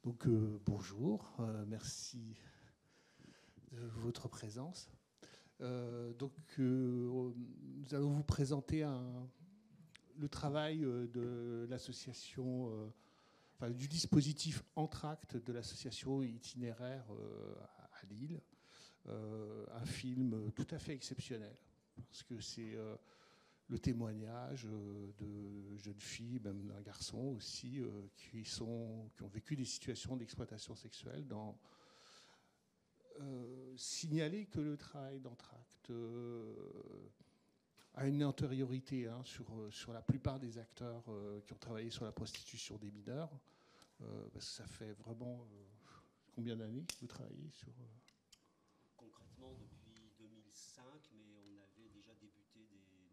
Donc bonjour, merci de votre présence. Nous allons vous présenter le travail de l'association, du dispositif Entracte de l'association itinéraire à Lille. Un film tout à fait exceptionnel, parce que c'est le témoignage de jeunes filles, même d'un garçon aussi, qui ont vécu des situations d'exploitation sexuelle. Signaler que le travail d'Entracte a une antériorité sur la plupart des acteurs qui ont travaillé sur la prostitution des mineurs, parce que ça fait vraiment combien d'années que vous travaillez sur... Concrètement depuis 2005, mais on avait déjà débuté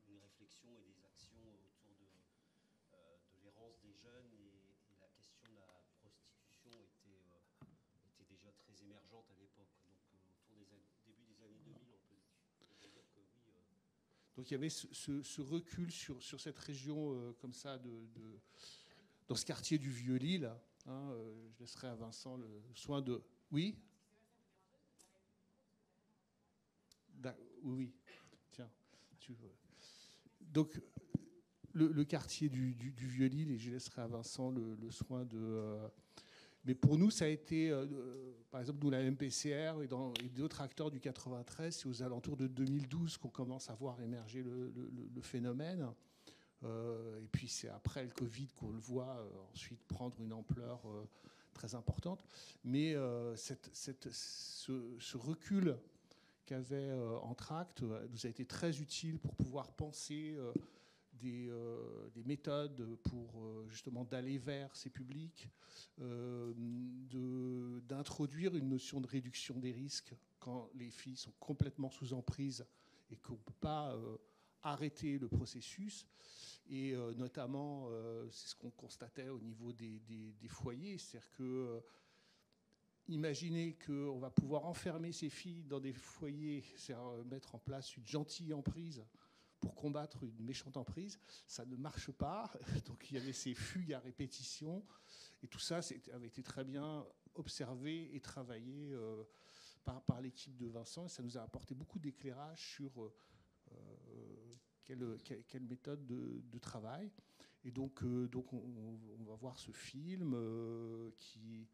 une réflexion et des actions autour de l'errance des jeunes et la question de la prostitution était déjà très émergente à l'époque. Donc autour des début des années 2000, on peut dire que oui. Donc il y avait ce recul sur cette région comme ça, dans ce quartier du Vieux-Lille. Je laisserai à Vincent le soin de... Oui. Oui, tiens. Donc, le quartier du Vieux-Lille, et je laisserai à Vincent le soin de... Mais pour nous, ça a été, par exemple, nous, la MPCR et d'autres acteurs du 93, c'est aux alentours de 2012 qu'on commence à voir émerger le phénomène. Et puis c'est après le Covid qu'on le voit ensuite prendre une ampleur très importante. Mais ce recul qu'avait Entracte nous a été très utile pour pouvoir penser des méthodes pour justement d'aller vers ces publics, d'introduire une notion de réduction des risques quand les filles sont complètement sous emprise et qu'on ne peut pas arrêter le processus. Et notamment, c'est ce qu'on constatait au niveau des foyers, c'est-à-dire que imaginez qu'on va pouvoir enfermer ces filles dans des foyers, c'est-à-dire mettre en place une gentille emprise pour combattre une méchante emprise, ça ne marche pas. Donc il y avait ces fugues à répétition, et tout ça avait été très bien observé et travaillé par l'équipe de Vincent, et ça nous a apporté beaucoup d'éclairage sur quelle méthode de travail. Et donc on va voir ce film qui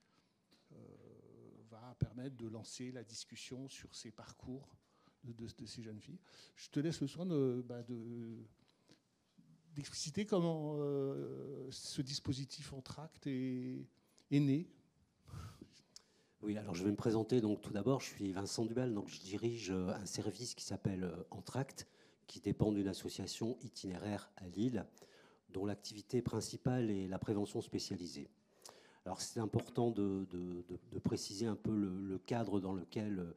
va permettre de lancer la discussion sur ces parcours de ces jeunes filles. Je te laisse le soin d'expliciter comment ce dispositif Entracte est né. Oui, alors je vais me présenter. Donc tout d'abord, je suis Vincent Dubal, donc je dirige un service qui s'appelle Entracte, qui dépend d'une association itinéraire à Lille, dont l'activité principale est la prévention spécialisée. Alors c'est important de préciser un peu le cadre dans lequel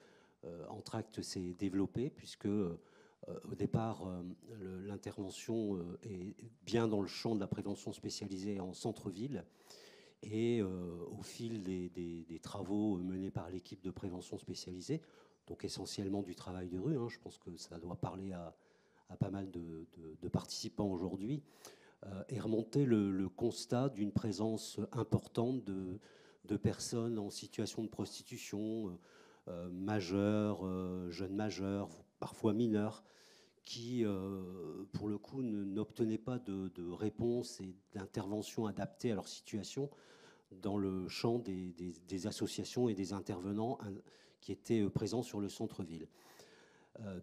Entracte s'est développé, puisque au départ, l'intervention est bien dans le champ de la prévention spécialisée en centre-ville. Et au fil des travaux menés par l'équipe de prévention spécialisée, donc essentiellement du travail de rue, je pense que ça doit parler à pas mal de participants aujourd'hui, est remonté le constat d'une présence importante de personnes en situation de prostitution, majeures, jeunes majeurs, parfois mineurs, qui, pour le coup, n'obtenaient pas de réponse et d'intervention adaptée à leur situation dans le champ des associations et des intervenants qui étaient présents sur le centre-ville.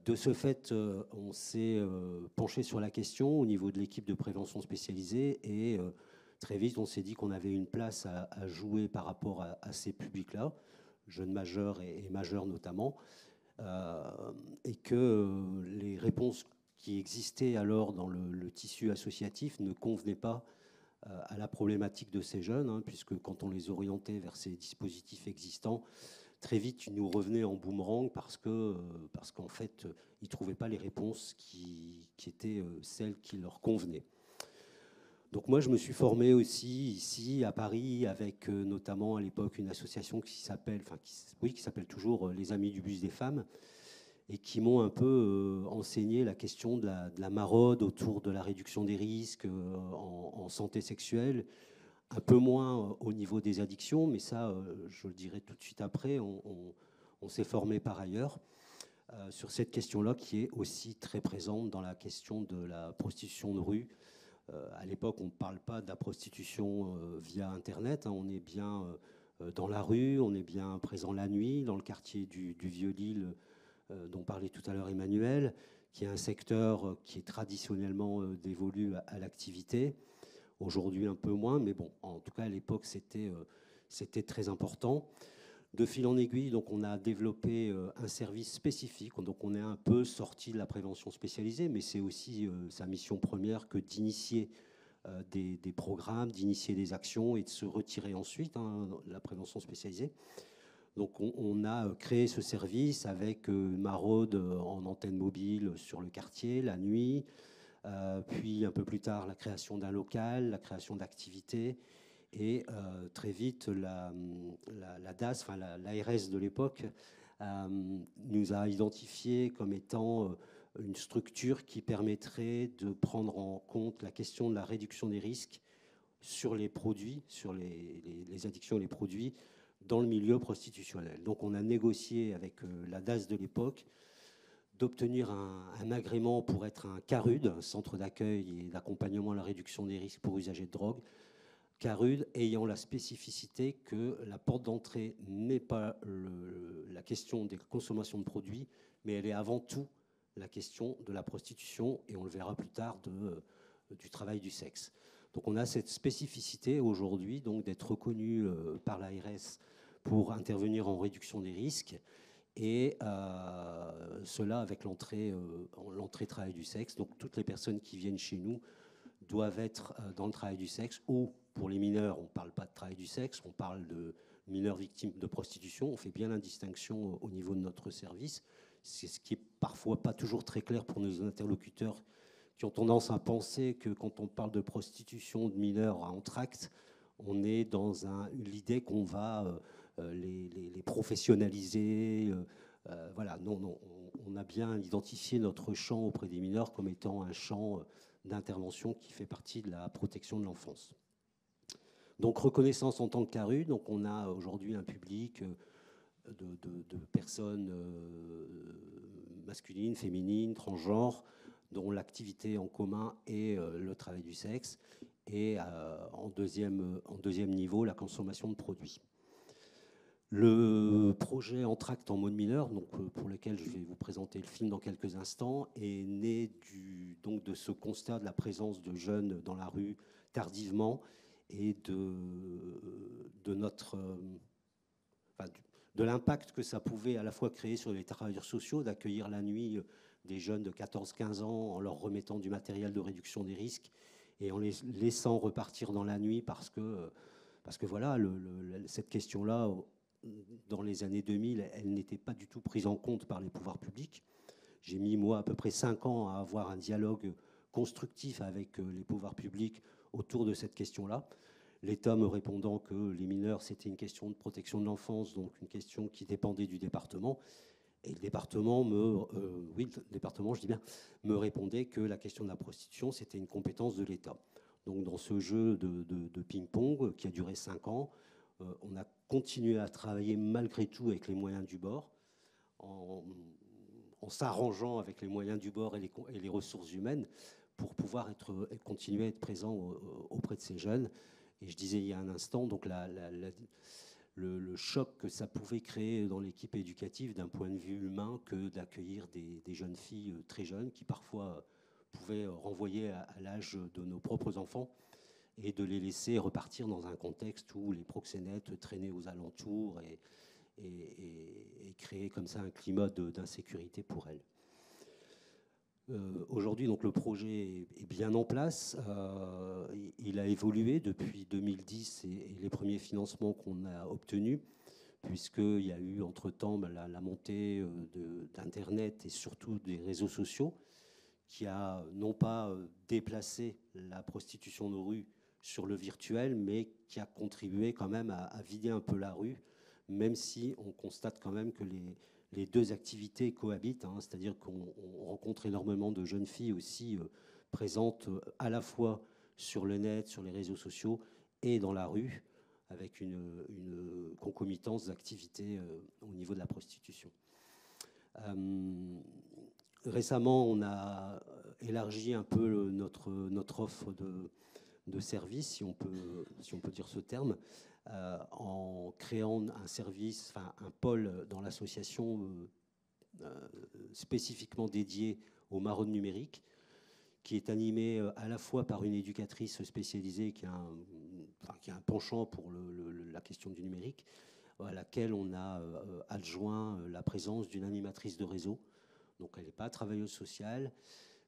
De ce fait, on s'est penché sur la question au niveau de l'équipe de prévention spécialisée et très vite, on s'est dit qu'on avait une place à jouer par rapport à ces publics-là, jeunes majeurs et majeurs notamment, et que les réponses qui existaient alors dans le tissu associatif ne convenaient pas à la problématique de ces jeunes, puisque quand on les orientait vers ces dispositifs existants, très vite, ils nous revenaient en boomerang parce qu'en fait, ils ne trouvaient pas les réponses qui étaient celles qui leur convenaient. Donc moi, je me suis formé aussi ici à Paris avec notamment à l'époque une association qui s'appelle toujours les Amis du bus des femmes, et qui m'ont un peu enseigné la question de la maraude autour de la réduction des risques en santé sexuelle, un peu moins au niveau des addictions, mais ça, je le dirai tout de suite après, on s'est formé par ailleurs sur cette question-là qui est aussi très présente dans la question de la prostitution de rue. À l'époque, on ne parle pas de la prostitution via Internet, hein, on est bien dans la rue, on est bien présent la nuit, dans le quartier du Vieux-Lille, dont parlait tout à l'heure Emmanuel, qui est un secteur qui est traditionnellement dévolu à l'activité. Aujourd'hui, un peu moins, mais bon, en tout cas, à l'époque, c'était très important. De fil en aiguille, donc, on a développé un service spécifique. Donc, on est un peu sorti de la prévention spécialisée, mais c'est aussi sa mission première que d'initier des programmes, d'initier des actions et de se retirer ensuite, hein, la prévention spécialisée. Donc, on a créé ce service avec maraude en antenne mobile sur le quartier, la nuit, puis un peu plus tard, la création d'un local, la création d'activités. Et très vite, la DAS, enfin l'ARS de l'époque, nous a identifié comme étant une structure qui permettrait de prendre en compte la question de la réduction des risques sur les produits, sur les addictions et les produits dans le milieu prostitutionnel. Donc on a négocié avec la DAS de l'époque d'obtenir un agrément pour être un CARUD, un centre d'accueil et d'accompagnement à la réduction des risques pour usagers de drogue. CARUD ayant la spécificité que la porte d'entrée n'est pas la question des consommations de produits, mais elle est avant tout la question de la prostitution, et on le verra plus tard, du travail du sexe. Donc on a cette spécificité aujourd'hui donc d'être reconnu par l'ARS pour intervenir en réduction des risques, et cela avec l'entrée travail du sexe. Donc toutes les personnes qui viennent chez nous doivent être dans le travail du sexe, ou pour les mineurs, on ne parle pas de travail du sexe, on parle de mineurs victimes de prostitution. On fait bien la distinction au niveau de notre service. C'est ce qui est parfois pas toujours très clair pour nos interlocuteurs, qui ont tendance à penser que quand on parle de prostitution de mineurs à entracte, on est dans l'idée qu'on va les professionnaliser. Voilà, non, on a bien identifié notre champ auprès des mineurs comme étant un champ d'intervention qui fait partie de la protection de l'enfance. Donc reconnaissance en tant que CARU, donc on a aujourd'hui un public de personnes masculines, féminines, transgenres, dont l'activité en commun est le travail du sexe, et en deuxième niveau, la consommation de produits. Le projet Entracte en mode mineur, donc, pour lequel je vais vous présenter le film dans quelques instants, est né donc de ce constat de la présence de jeunes dans la rue tardivement, et de l'impact que ça pouvait à la fois créer sur les travailleurs sociaux, d'accueillir la nuit des jeunes de 14-15 ans en leur remettant du matériel de réduction des risques et en les laissant repartir dans la nuit parce que voilà, cette question-là, dans les années 2000, elle n'était pas du tout prise en compte par les pouvoirs publics. J'ai mis, moi, à peu près 5 ans à avoir un dialogue constructif avec les pouvoirs publics autour de cette question-là. L'État me répondant que les mineurs, c'était une question de protection de l'enfance, donc une question qui dépendait du département. Et le département me répondait que la question de la prostitution, c'était une compétence de l'État. Donc dans ce jeu de ping-pong qui a duré 5 ans, on a continué à travailler malgré tout avec les moyens du bord, en s'arrangeant avec les moyens du bord et les ressources humaines pour pouvoir continuer à être présent auprès de ces jeunes. Et je disais il y a un instant, donc le choc que ça pouvait créer dans l'équipe éducative d'un point de vue humain que d'accueillir des jeunes filles très jeunes qui parfois pouvaient renvoyer à l'âge de nos propres enfants et de les laisser repartir dans un contexte où les proxénètes traînaient aux alentours et créer comme ça un climat d'insécurité pour elles. Aujourd'hui, donc, le projet est bien en place. Il a évolué depuis 2010 et les premiers financements qu'on a obtenus, puisqu'il y a eu entre-temps la montée d'Internet et surtout des réseaux sociaux, qui a non pas déplacé la prostitution de rue sur le virtuel, mais qui a contribué quand même à vider un peu la rue, même si on constate quand même que les deux activités cohabitent, hein, c'est-à-dire qu'on rencontre énormément de jeunes filles aussi présentes à la fois sur le net, sur les réseaux sociaux, et dans la rue, avec une concomitance d'activités au niveau de la prostitution. Récemment, on a élargi un peu notre offre de services, si on peut dire ce terme, en créant un service, enfin un pôle dans l'association spécifiquement dédié aux maraudes numériques, qui est animé à la fois par une éducatrice spécialisée qui a un penchant pour la question du numérique, à laquelle on a adjoint la présence d'une animatrice de réseau. Donc elle n'est pas travailleuse sociale,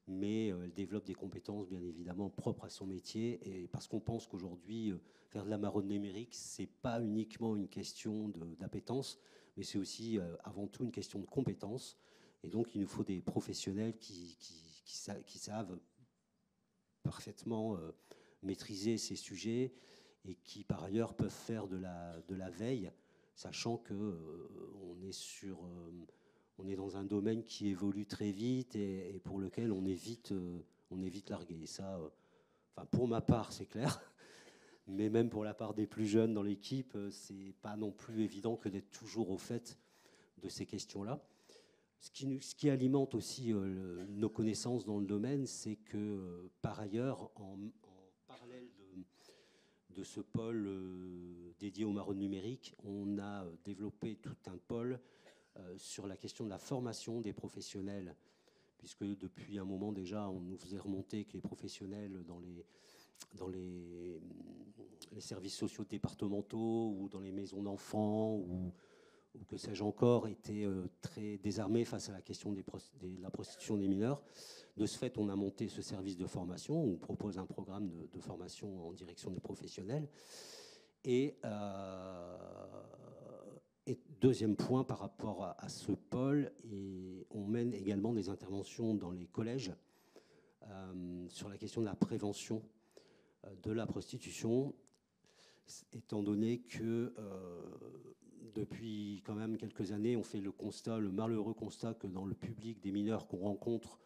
mais elle développe des compétences bien évidemment propres à son métier, et parce qu'on pense qu'aujourd'hui, faire de la maraude numérique, ce n'est pas uniquement une question d'appétence, mais c'est aussi avant tout une question de compétences. Et donc il nous faut des professionnels qui savent parfaitement maîtriser ces sujets et qui par ailleurs peuvent faire de la veille, sachant qu'on est dans un domaine qui évolue très vite et pour lequel on est vite largué. Et ça, pour ma part, c'est clair. Mais même pour la part des plus jeunes dans l'équipe, c'est pas non plus évident que d'être toujours au fait de ces questions-là. Ce qui alimente aussi nos connaissances dans le domaine, c'est que par ailleurs, en parallèle de ce pôle dédié aux maraudes numériques, on a développé tout un pôle sur la question de la formation des professionnels, puisque depuis un moment déjà, on nous faisait remonter que les professionnels dans les services sociaux départementaux ou dans les maisons d'enfants ou que sais-je encore, étaient très désarmés face à la question de la prostitution des mineurs. De ce fait, on a monté ce service de formation, on propose un programme de formation en direction des professionnels. Et deuxième point par rapport à ce pôle, on mène également des interventions dans les collèges sur la question de la prévention de la prostitution, étant donné que depuis quand même quelques années, on fait le malheureux constat que dans le public des mineurs qu'on rencontre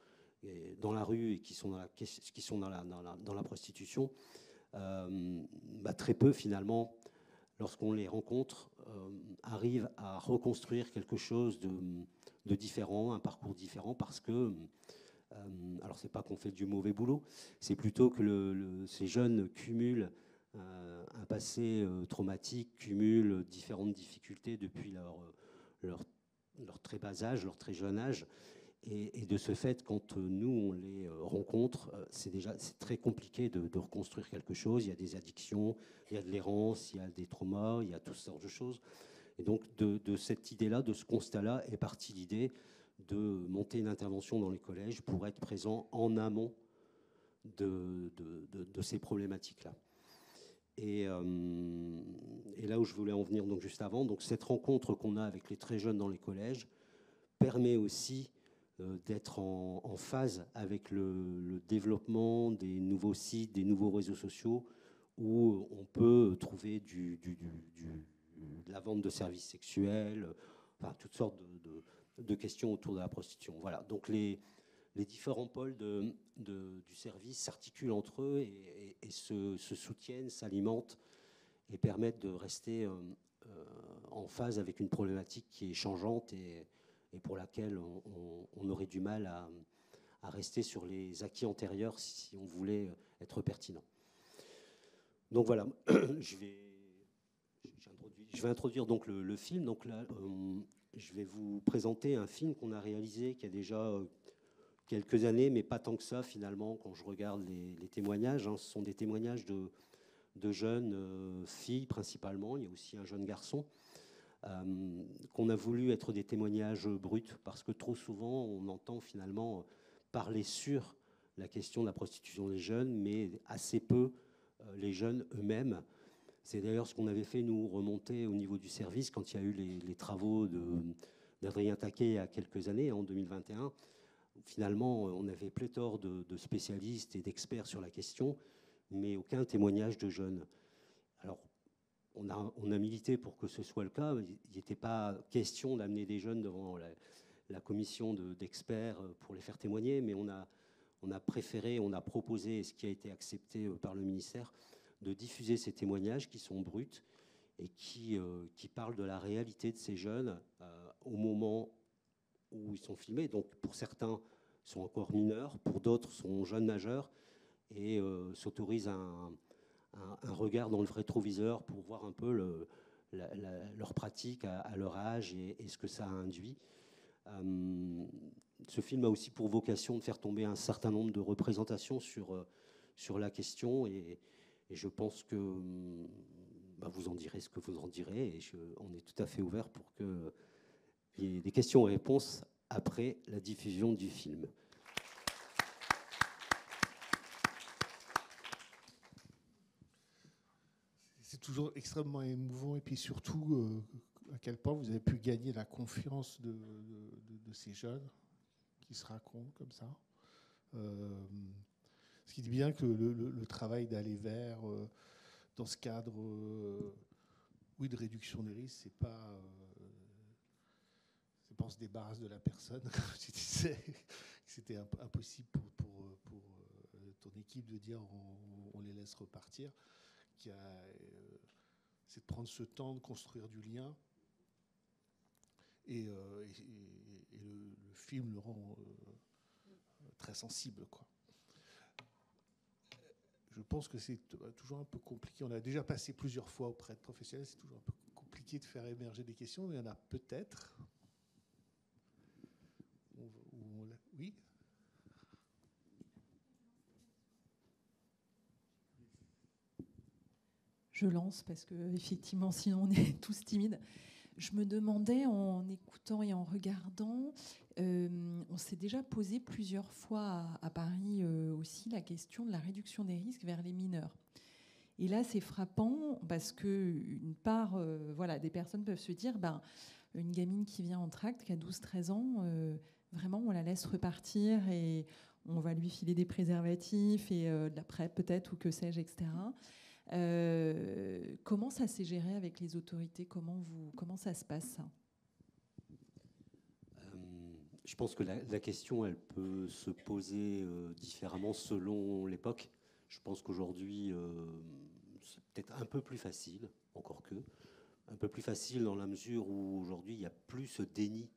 dans la rue et qui sont dans la prostitution, très peu finalement, lorsqu'on les rencontre, arrivent à reconstruire quelque chose de différent, un parcours différent, parce que, alors c'est pas qu'on fait du mauvais boulot, c'est plutôt que ces jeunes cumulent un passé traumatique, cumulent différentes difficultés depuis leur très bas âge, leur très jeune âge. Et de ce fait, quand nous, on les rencontre, c'est très compliqué de reconstruire quelque chose. Il y a des addictions, il y a de l'errance, il y a des traumas, il y a toutes sortes de choses. Et donc, de cette idée-là, de ce constat-là, est partie l'idée de monter une intervention dans les collèges pour être présent en amont de ces problématiques-là. Et là où je voulais en venir donc juste avant, donc cette rencontre qu'on a avec les très jeunes dans les collèges permet aussi d'être en phase avec le développement des nouveaux sites, des nouveaux réseaux sociaux où on peut trouver de la vente de services sexuels, enfin toutes sortes de questions autour de la prostitution. Voilà, donc les différents pôles du service s'articulent entre eux et se soutiennent, s'alimentent et permettent de rester en phase avec une problématique qui est changeante et pour laquelle on aurait du mal à rester sur les acquis antérieurs si on voulait être pertinent. Donc voilà, je vais introduire donc le film. Donc là, je vais vous présenter un film qu'on a réalisé qui a déjà quelques années, mais pas tant que ça finalement quand je regarde les témoignages. Ce sont des témoignages de jeunes filles principalement, il y a aussi un jeune garçon, qu'on a voulu être des témoignages bruts, parce que trop souvent on entend finalement parler sur la question de la prostitution des jeunes, mais assez peu les jeunes eux-mêmes. C'est d'ailleurs ce qu'on avait fait nous remonter au niveau du service quand il y a eu les travaux d'Adrien Taquet il y a quelques années, en 2021. Finalement, on avait pléthore de spécialistes et d'experts sur la question, mais aucun témoignage de jeunes. Alors, on a milité pour que ce soit le cas. Il n'était pas question d'amener des jeunes devant la commission d'experts pour les faire témoigner, mais on a préféré, on a proposé, ce qui a été accepté par le ministère, de diffuser ces témoignages qui sont bruts et qui parlent de la réalité de ces jeunes au moment où ils sont filmés. Donc pour certains, ils sont encore mineurs, pour d'autres, sont jeunes majeurs et s'autorisent un regard dans le rétroviseur pour voir un peu leur pratique à leur âge et ce que ça a induit. Ce film a aussi pour vocation de faire tomber un certain nombre de représentations sur la question et je pense que vous en direz ce que vous en direz et on est tout à fait ouvert pour qu'il y ait des questions et réponses après la diffusion du film. C'est toujours extrêmement émouvant et puis surtout à quel point vous avez pu gagner la confiance de ces jeunes qui se racontent comme ça. Ce qui dit bien que le travail d'aller vers dans ce cadre de réduction des risques, c'est pas on se débarrasse de la personne, comme tu disais, que c'était impossible pour ton équipe de dire on les laisse repartir. C'est de prendre ce temps de construire du lien. Et le film le rend très sensible, quoi. Je pense que c'est toujours un peu compliqué. On a déjà passé plusieurs fois auprès de professionnels. C'est toujours un peu compliqué de faire émerger des questions, mais il y en a peut-être. Oui. Je lance parce que effectivement, sinon on est tous timides. Je me demandais en écoutant et en regardant, on s'est déjà posé plusieurs fois à Paris aussi la question de la réduction des risques vers les mineurs. Et là, c'est frappant parce que une part, des personnes peuvent se dire, une gamine qui vient en tract, qui a 12-13 ans, vraiment, on la laisse repartir et on va lui filer des préservatifs et de la PrEP peut-être ou que sais-je, etc. Comment ça s'est géré avec les autorités ? Comment ça se passe, ça ? Je pense que la question, elle peut se poser différemment selon l'époque. Je pense qu'aujourd'hui, c'est peut-être un peu plus facile, encore que, un peu plus facile dans la mesure où aujourd'hui, il n'y a plus ce déni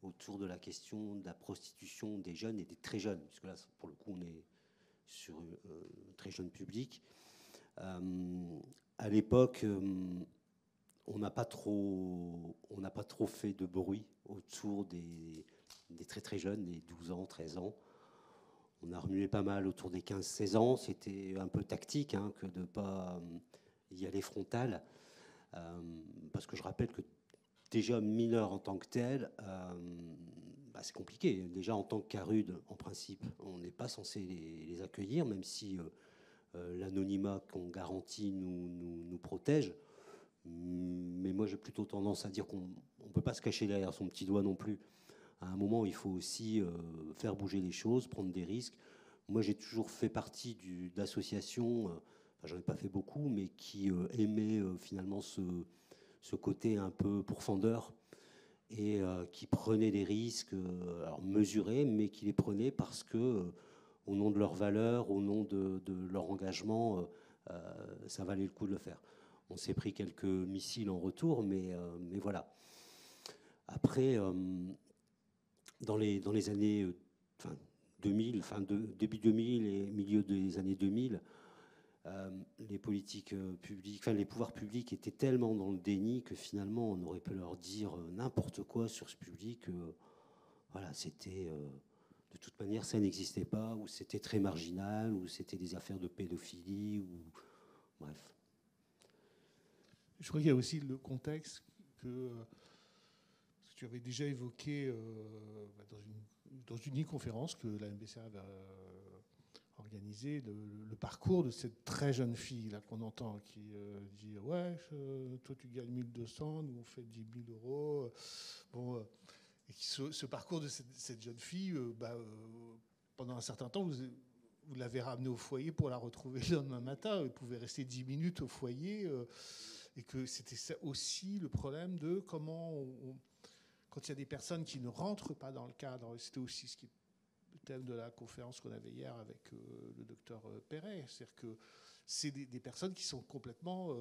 autour de la question de la prostitution des jeunes et des très jeunes, puisque là, pour le coup, on est sur un très jeune public. À l'époque, on n'a pas trop fait de bruit autour des très très jeunes, des 12 ans, 13 ans. On a remué pas mal autour des 15-16 ans. C'était un peu tactique que de ne pas y aller frontal. Parce que je rappelle que déjà mineur en tant que tel, c'est compliqué. Déjà en tant que CARUD, en principe, on n'est pas censé les accueillir, même si l'anonymat qu'on garantit nous protège. Mais moi, j'ai plutôt tendance à dire qu'on ne peut pas se cacher derrière son petit doigt non plus. À un moment, il faut aussi faire bouger les choses, prendre des risques. Moi, j'ai toujours fait partie d'associations, j'en ai pas fait beaucoup, mais qui aimaient finalement ce côté un peu pourfendeur et qui prenaient des risques alors mesurés, mais qui les prenaient parce que, au nom de leurs valeurs, au nom de leur engagement, ça valait le coup de le faire. On s'est pris quelques missiles en retour, mais voilà. Après, dans les années 2000, début 2000 et milieu des années 2000, les politiques publiques, les pouvoirs publics étaient tellement dans le déni que finalement on aurait pu leur dire n'importe quoi sur ce public. C'était de toute manière ça n'existait pas, ou c'était très marginal, ou c'était des affaires de pédophilie, ou bref. Je crois qu'il y a aussi le contexte que tu avais déjà évoqué dans une e-conférence que la MBCA avait organisée, le parcours de cette très jeune fille là qu'on entend qui dit ouais, toi tu gagnes 1200, nous on fait 10 000 euros. Et ce parcours de cette jeune fille, pendant un certain temps, vous l'avez ramenée au foyer pour la retrouver le lendemain matin. Elle pouvait rester 10 minutes au foyer. Et que c'était ça aussi le problème de comment quand il y a des personnes qui ne rentrent pas dans le cadre, c'était aussi le thème de la conférence qu'on avait hier avec le docteur Perret, c'est-à-dire que c'est des personnes qui sont complètement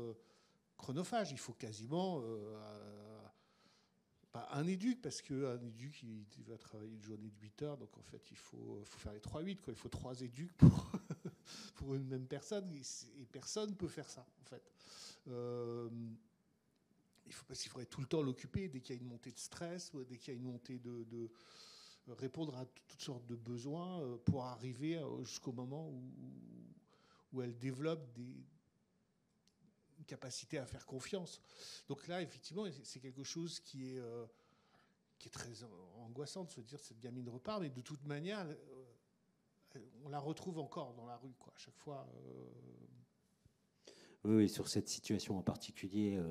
chronophages. Il faut quasiment pas un éduc, parce qu'un éduc, il va travailler une journée de 8 heures, donc en fait, il faut faire les 3-8, quoi. Il faut 3 éducs pour une même personne, et personne ne peut faire ça, en fait. Parce qu'il faudrait tout le temps l'occuper, dès qu'il y a une montée de stress, dès qu'il y a une montée de répondre à toutes sortes de besoins pour arriver jusqu'au moment où elle développe une capacité à faire confiance. Donc là, effectivement, c'est quelque chose qui est très angoissant de se dire cette gamine repart, mais de toute manière, on la retrouve encore dans la rue, quoi, à chaque fois. Oui, sur cette situation en particulier,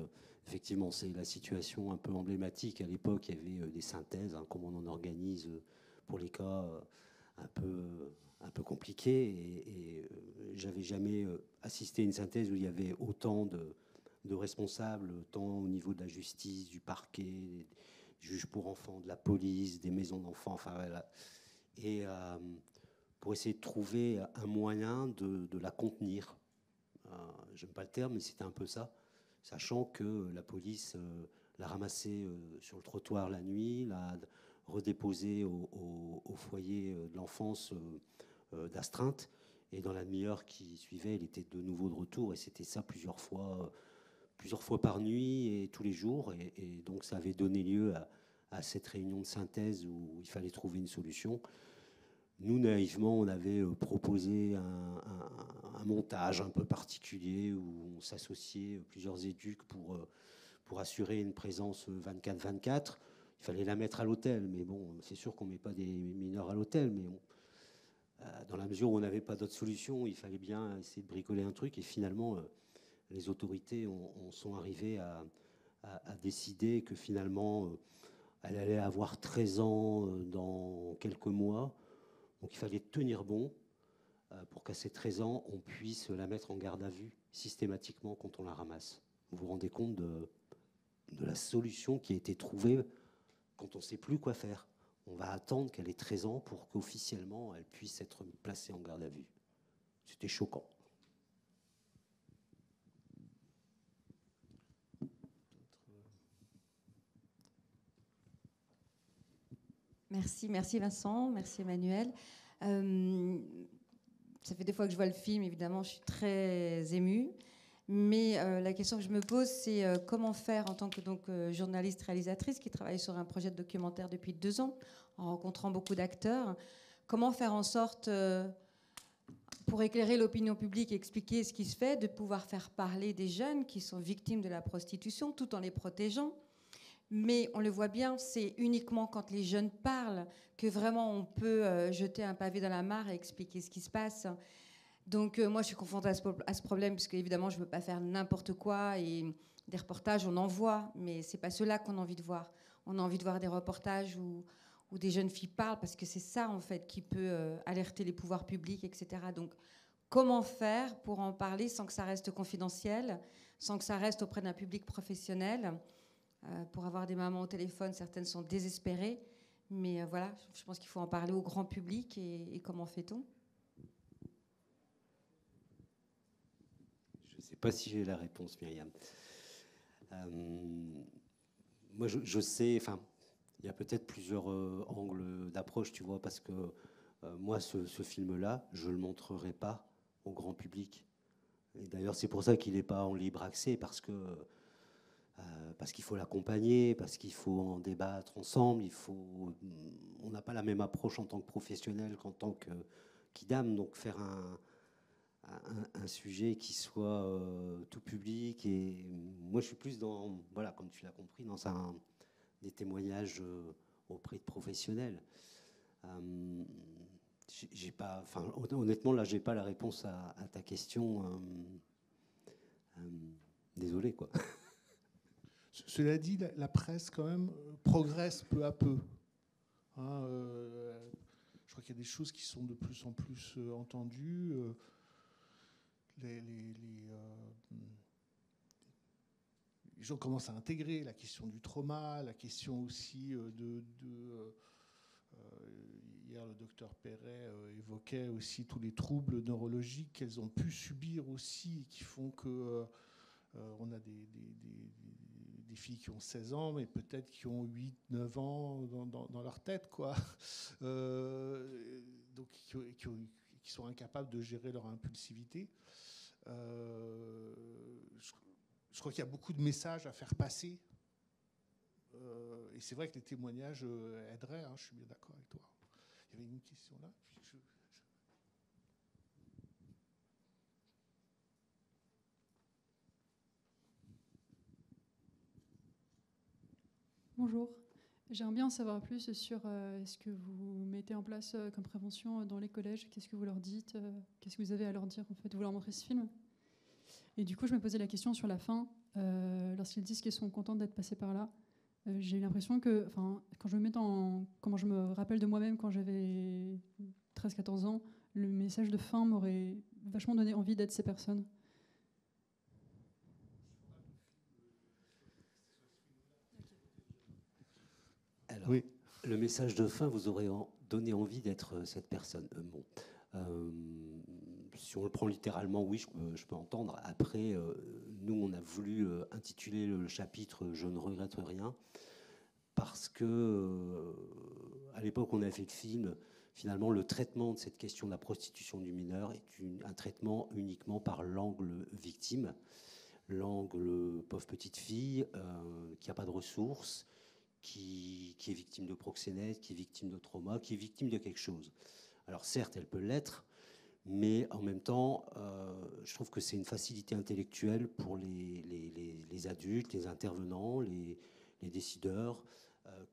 effectivement, c'est la situation un peu emblématique. À l'époque, il y avait des synthèses, hein, comme on en organise pour les cas un peu compliqués. Et j'avais jamais assisté à une synthèse où il y avait autant de responsables, tant au niveau de la justice, du parquet, des juges pour enfants, de la police, des maisons d'enfants, enfin voilà. Et pour essayer de trouver un moyen de la contenir. J'aime pas le terme, mais c'était un peu ça, sachant que la police l'a ramassée sur le trottoir la nuit, l'a redéposée au foyer de l'enfance d'astreinte, et dans la demi-heure qui suivait, elle était de nouveau de retour, et c'était ça plusieurs fois par nuit et tous les jours, et donc ça avait donné lieu à cette réunion de synthèse où il fallait trouver une solution. Nous, naïvement, on avait proposé un montage un peu particulier où on s'associait plusieurs éducs pour assurer une présence 24-24. Il fallait la mettre à l'hôtel, mais bon, c'est sûr qu'on ne met pas des mineurs à l'hôtel, mais dans la mesure où on n'avait pas d'autre solution, il fallait bien essayer de bricoler un truc, et finalement, les autorités sont arrivées à décider que finalement, elle allait avoir 13 ans dans quelques mois. Donc il fallait tenir bon pour qu'à ces 13 ans, on puisse la mettre en garde à vue systématiquement quand on la ramasse. Vous vous rendez compte de la solution qui a été trouvée quand on ne sait plus quoi faire. On va attendre qu'elle ait 13 ans pour qu'officiellement, elle puisse être placée en garde à vue. C'était choquant. Merci Vincent, merci Emmanuel. Ça fait 2 fois que je vois le film, évidemment, je suis très émue. Mais la question que je me pose, c'est comment faire en tant que journaliste réalisatrice qui travaille sur un projet de documentaire depuis 2 ans, en rencontrant beaucoup d'acteurs, comment faire en sorte, pour éclairer l'opinion publique et expliquer ce qui se fait, de pouvoir faire parler des jeunes qui sont victimes de la prostitution tout en les protégeant. Mais on le voit bien, c'est uniquement quand les jeunes parlent que vraiment on peut jeter un pavé dans la mare et expliquer ce qui se passe. Donc moi je suis confrontée à ce problème parce qu'évidemment je ne veux pas faire n'importe quoi, et des reportages on en voit, mais ce n'est pas ceux-là qu'on a envie de voir. On a envie de voir des reportages où des jeunes filles parlent, parce que c'est ça en fait qui peut alerter les pouvoirs publics, etc. Donc comment faire pour en parler sans que ça reste confidentiel, sans que ça reste auprès d'un public professionnel? Pour avoir des mamans au téléphone, certaines sont désespérées, mais voilà, je pense qu'il faut en parler au grand public, et comment fait-on? Je ne sais pas si j'ai la réponse, Myriam. Moi, je sais, enfin, il y a peut-être plusieurs angles d'approche, tu vois, parce que moi, ce film-là, je ne le montrerai pas au grand public. Et d'ailleurs, c'est pour ça qu'il n'est pas en libre accès, parce qu'il faut l'accompagner, parce qu'il faut en débattre ensemble. On n'a pas la même approche en tant que professionnel qu'en tant qu'IDAM, donc faire un sujet qui soit tout public. Et moi, je suis plus dans, voilà, comme tu l'as compris, dans des témoignages auprès de professionnels. Honnêtement, là, j'ai pas la réponse à ta question. Désolé, quoi. Cela dit, la presse, quand même, progresse peu à peu. Hein, je crois qu'il y a des choses qui sont de plus en plus entendues. Les gens commencent à intégrer la question du trauma, la question aussi il hier le docteur Perret évoquait aussi tous les troubles neurologiques qu'elles ont pu subir aussi, et qui font que on a des filles qui ont 16 ans, mais peut-être qui ont 8, 9 ans dans leur tête, quoi. Donc, qui sont incapables de gérer leur impulsivité. Je crois qu'il y a beaucoup de messages à faire passer. Et c'est vrai que les témoignages aideraient, hein, je suis bien d'accord avec toi. Il y avait une question là. Bonjour. J'aimerais bien en savoir plus sur ce que vous mettez en place comme prévention dans les collèges. Qu'est-ce que vous leur dites, qu'est-ce que vous avez à leur dire en fait. Vous leur montrez ce film. Et du coup, je me posais la question sur la fin. Lorsqu'ils disent qu'ils sont contents d'être passés par là, j'ai eu l'impression que, quand je me mets comment je me rappelle de moi-même quand j'avais 13-14 ans, le message de fin m'aurait vachement donné envie d'être ces personnes. Alors, oui. Le message de fin vous aurait donné envie d'être cette personne. Si on le prend littéralement, oui, je peux entendre. Après, nous, on a voulu intituler le chapitre « Je ne regrette rien » parce que, à l'époque, on avait fait le film. Finalement, le traitement de cette question de la prostitution du mineur est un traitement uniquement par l'angle victime, l'angle pauvre petite fille qui n'a pas de ressources, qui est victime de proxénète, qui est victime de trauma, qui est victime de quelque chose. Alors certes, elle peut l'être, mais en même temps, je trouve que c'est une facilité intellectuelle pour les adultes, les intervenants, les décideurs,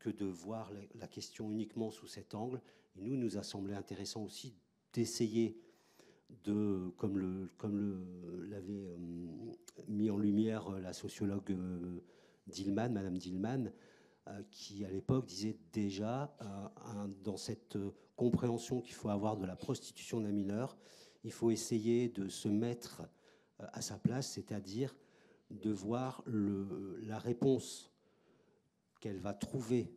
que de voir la question uniquement sous cet angle. Et nous a semblé intéressant aussi d'essayer de, comme l'avait mis en lumière la sociologue Dillman, Madame Dillman, qui à l'époque disait déjà, dans cette compréhension qu'il faut avoir de la prostitution d'un mineur, il faut essayer de se mettre à sa place, c'est-à-dire de voir la réponse qu'elle va trouver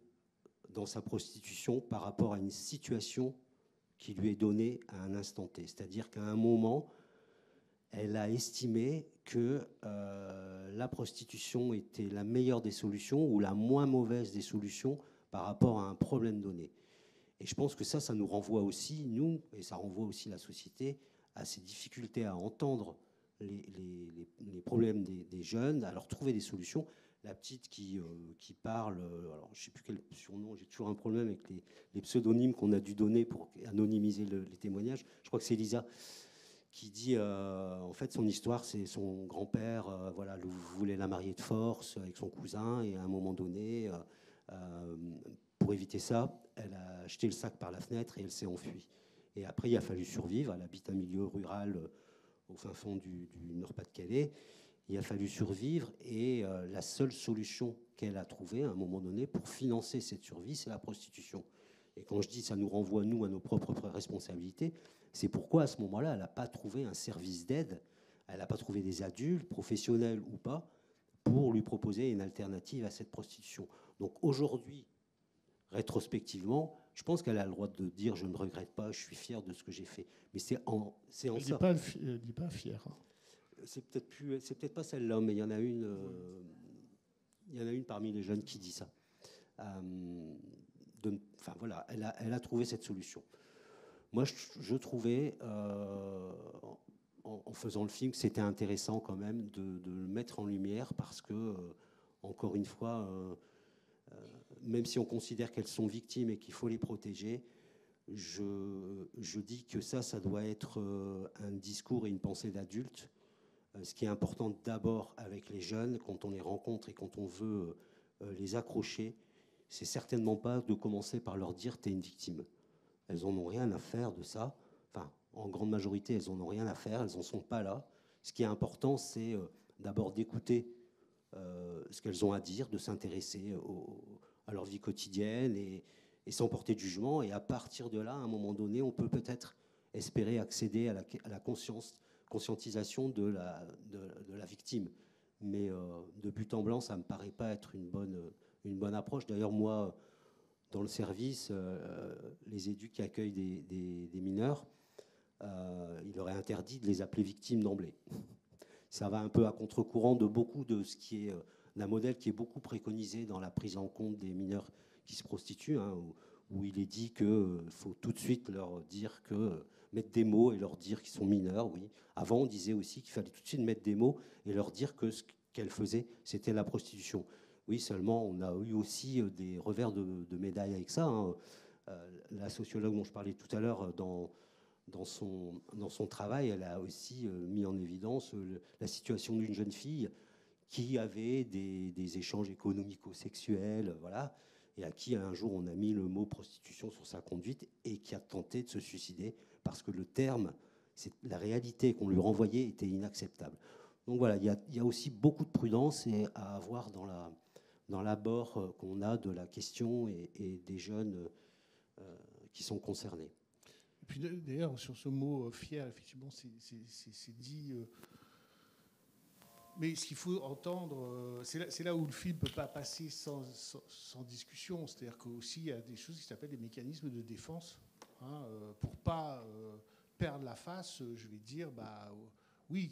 dans sa prostitution par rapport à une situation qui lui est donnée à un instant T. C'est-à-dire qu'à un moment, elle a estimé que la prostitution était la meilleure des solutions ou la moins mauvaise des solutions par rapport à un problème donné. Et je pense que ça nous renvoie aussi, nous, et ça renvoie aussi la société, à ces difficultés à entendre les problèmes des jeunes, à leur trouver des solutions. La petite qui parle, alors je ne sais plus quel surnom, j'ai toujours un problème avec les pseudonymes qu'on a dû donner pour anonymiser les témoignages. Je crois que c'est Lisa qui dit, en fait, son histoire, c'est son grand-père, voulait la marier de force avec son cousin, et à un moment donné, pour éviter ça, elle a jeté le sac par la fenêtre et elle s'est enfuie. Et après, il a fallu survivre. Elle habite un milieu rural au fin fond du Nord-Pas-de-Calais. Il a fallu survivre et la seule solution qu'elle a trouvée à un moment donné pour financer cette survie, c'est la prostitution. Et quand je dis ça nous renvoie, nous, à nos propres responsabilités, c'est pourquoi à ce moment-là, elle n'a pas trouvé un service d'aide, elle n'a pas trouvé des adultes, professionnels ou pas, pour lui proposer une alternative à cette prostitution. Donc aujourd'hui, rétrospectivement, je pense qu'elle a le droit de dire « je ne regrette pas, je suis fier de ce que j'ai fait ». Mais c'est en ça. Elle ne dit pas fière. C'est peut-être pas celle-là, mais il y en a une. Il y en a une parmi les jeunes qui dit ça. Voilà, elle a trouvé cette solution. Moi, je trouvais, en faisant le film, que c'était intéressant quand même de le mettre en lumière parce que, encore une fois, même si on considère qu'elles sont victimes et qu'il faut les protéger, je dis que ça doit être un discours et une pensée d'adulte. Ce qui est important d'abord avec les jeunes, quand on les rencontre et quand on veut les accrocher, c'est certainement pas de commencer par leur dire « t'es une victime ». Elles n'en ont rien à faire de ça. Enfin, en grande majorité, elles n'en ont rien à faire, elles n'en sont pas là. Ce qui est important, c'est d'abord d'écouter ce qu'elles ont à dire, de s'intéresser à leur vie quotidienne et sans porter de jugement. Et à partir de là, à un moment donné, on peut peut-être espérer accéder à la conscientisation de la victime. Mais de but en blanc, ça ne me paraît pas être une bonne approche. D'ailleurs, moi, dans le service, les éducs qui accueillent des mineurs, il aurait interdit de les appeler victimes d'emblée. Ça va un peu à contre-courant de beaucoup de ce qui est d'un modèle qui est beaucoup préconisé dans la prise en compte des mineurs qui se prostituent, hein, où il est dit qu'il faut tout de suite leur dire mettre des mots et leur dire qu'ils sont mineurs, oui. Avant, on disait aussi qu'il fallait tout de suite mettre des mots et leur dire que ce qu'elles faisaient, c'était la prostitution. Oui, seulement, on a eu aussi des revers de médaille avec ça, hein. La sociologue dont je parlais tout à l'heure, dans son travail, elle a aussi mis en évidence la situation d'une jeune fille qui avait des échanges économico-sexuels, voilà, et à qui un jour on a mis le mot prostitution sur sa conduite et qui a tenté de se suicider parce que le terme, la réalité qu'on lui renvoyait était inacceptable. Donc voilà, il y a aussi beaucoup de prudence à avoir dans l'abord qu'on a de la question et des jeunes qui sont concernés. Et puis d'ailleurs, sur ce mot fier, effectivement, c'est dit. Mais ce qu'il faut entendre, c'est là où le film ne peut pas passer sans discussion. C'est-à-dire qu'aussi, il y a des choses qui s'appellent des mécanismes de défense. Hein, pour ne pas perdre la face, je vais dire, oui,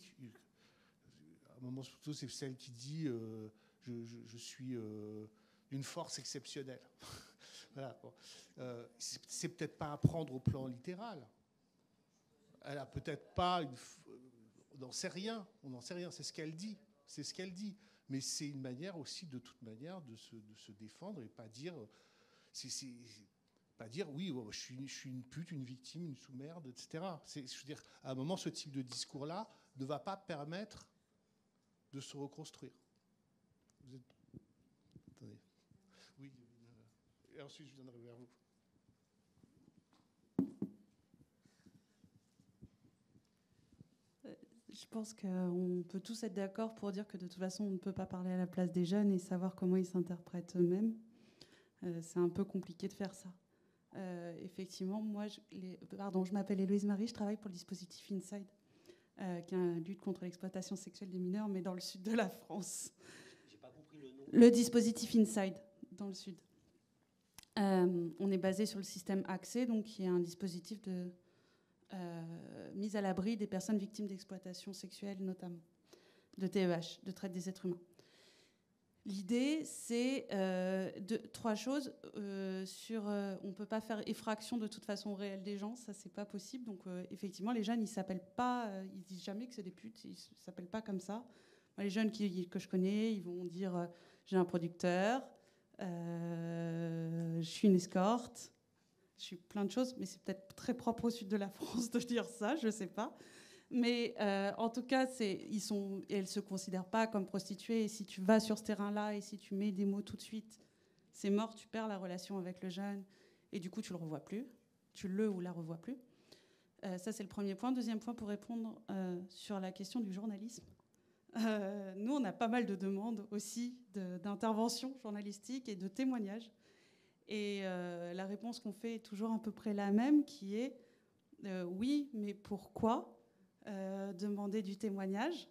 à un moment plutôt, c'est celle qui dit je suis d'une force exceptionnelle. Voilà, bon. C'est peut-être pas à prendre au plan littéral. Elle a peut-être pas on n'en sait rien, c'est ce qu'elle dit, mais c'est une manière aussi, de toute manière, de se défendre et pas dire, pas dire oui, je suis une pute, une victime, une sous-merde, etc. Je veux dire, à un moment, ce type de discours-là ne va pas permettre de se reconstruire. Attendez. Oui, et ensuite je viendrai vers vous. Je pense qu'on peut tous être d'accord pour dire que de toute façon, on ne peut pas parler à la place des jeunes et savoir comment ils s'interprètent eux-mêmes. C'est un peu compliqué de faire ça. Effectivement, moi, je m'appelle Héloïse Marie, je travaille pour le dispositif Inside, qui est une lutte contre l'exploitation sexuelle des mineurs, mais dans le sud de la France. J'ai pas compris le nom. Le dispositif Inside, dans le sud. On est basé sur le système Accès, donc qui est un dispositif de mise à l'abri des personnes victimes d'exploitation sexuelle, notamment de TEH, de traite des êtres humains. L'idée, c'est trois choses. On ne peut pas faire effraction de toute façon réelle des gens, ça, c'est pas possible. Donc, effectivement, les jeunes, ils s'appellent pas, ils disent jamais que c'est des putes, ils s'appellent pas comme ça. Moi, les jeunes que je connais, ils vont dire j'ai un producteur, je suis une escorte. Je suis plein de choses, mais c'est peut-être très propre au sud de la France de dire ça, je ne sais pas. Mais en tout cas, elles ne se considèrent pas comme prostituées. Et si tu vas sur ce terrain-là et si tu mets des mots tout de suite, c'est mort, tu perds la relation avec le jeune. Et du coup, tu ne le revois plus. Tu le ou la revois plus. Ça, c'est le premier point. Deuxième point, pour répondre sur la question du journalisme. Nous, on a pas mal de demandes aussi d'interventions journalistiques et de témoignages. Et la réponse qu'on fait est toujours à peu près la même, qui est oui, mais pourquoi demander du témoignage?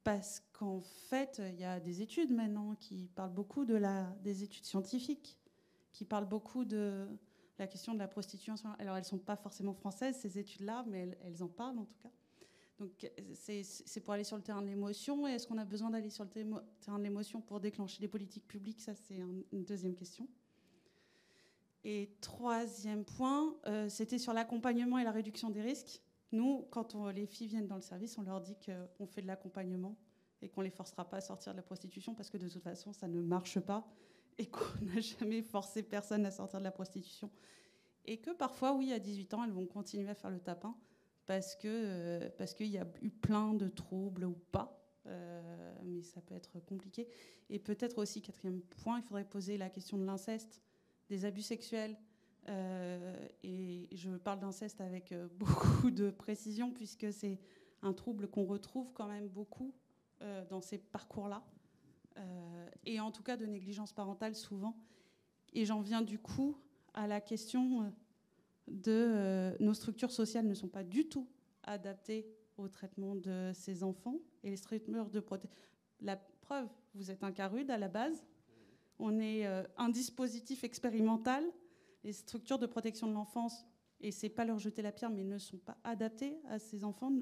Parce qu'en fait, il y a des études maintenant qui parlent beaucoup des études scientifiques, qui parlent beaucoup de la question de la prostitution. Alors, elles ne sont pas forcément françaises, ces études-là, mais elles en parlent en tout cas. Donc, c'est pour aller sur le terrain de l'émotion. Et est-ce qu'on a besoin d'aller sur le terrain de l'émotion pour déclencher des politiques publiques? Ça, c'est une deuxième question. Et troisième point, c'était sur l'accompagnement et la réduction des risques. Nous, quand les filles viennent dans le service, on leur dit qu'on fait de l'accompagnement et qu'on ne les forcera pas à sortir de la prostitution parce que de toute façon, ça ne marche pas et qu'on n'a jamais forcé personne à sortir de la prostitution. Et que parfois, oui, à 18 ans, elles vont continuer à faire le tapin parce qu'il y a eu plein de troubles ou pas. Mais ça peut être compliqué. Et peut-être aussi, quatrième point, il faudrait poser la question de l'inceste, des abus sexuels. Et je parle d'inceste avec beaucoup de précision puisque c'est un trouble qu'on retrouve quand même beaucoup dans ces parcours-là. Et en tout cas de négligence parentale souvent. Et j'en viens du coup à la question de nos structures sociales ne sont pas du tout adaptées au traitement de ces enfants. Et les structures de protection... La preuve, vous êtes un cas rude à la base. On est un dispositif expérimental. Les structures de protection de l'enfance, et c'est pas leur jeter la pierre, mais ne sont pas adaptées à ces enfants,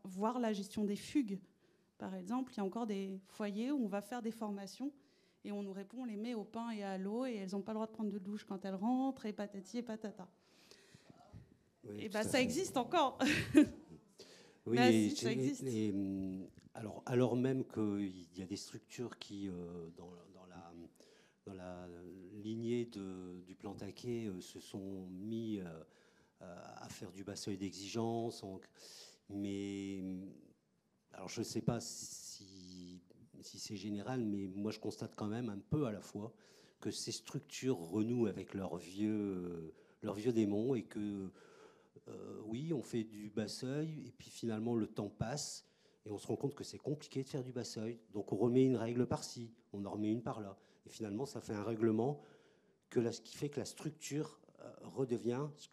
voire la gestion des fugues. Par exemple, il y a encore des foyers où on va faire des formations et on nous répond, on les met au pain et à l'eau et elles n'ont pas le droit de prendre de douche quand elles rentrent et patati et patata. Oui, et ça existe encore. Oui, Si, ça existe. Alors même qu'il y a des structures qui, dans la lignée du plan Taquet, se sont mis à faire du bas seuil d'exigence. Mais alors je ne sais pas si c'est général, mais moi je constate quand même un peu à la fois que ces structures renouent avec leurs vieux démons et que oui, on fait du bas seuil et puis finalement le temps passe et on se rend compte que c'est compliqué de faire du bas seuil. Donc on remet une règle par-ci, on en remet une par-là. Et finalement, ça fait un règlement qui fait que la structure redevient ce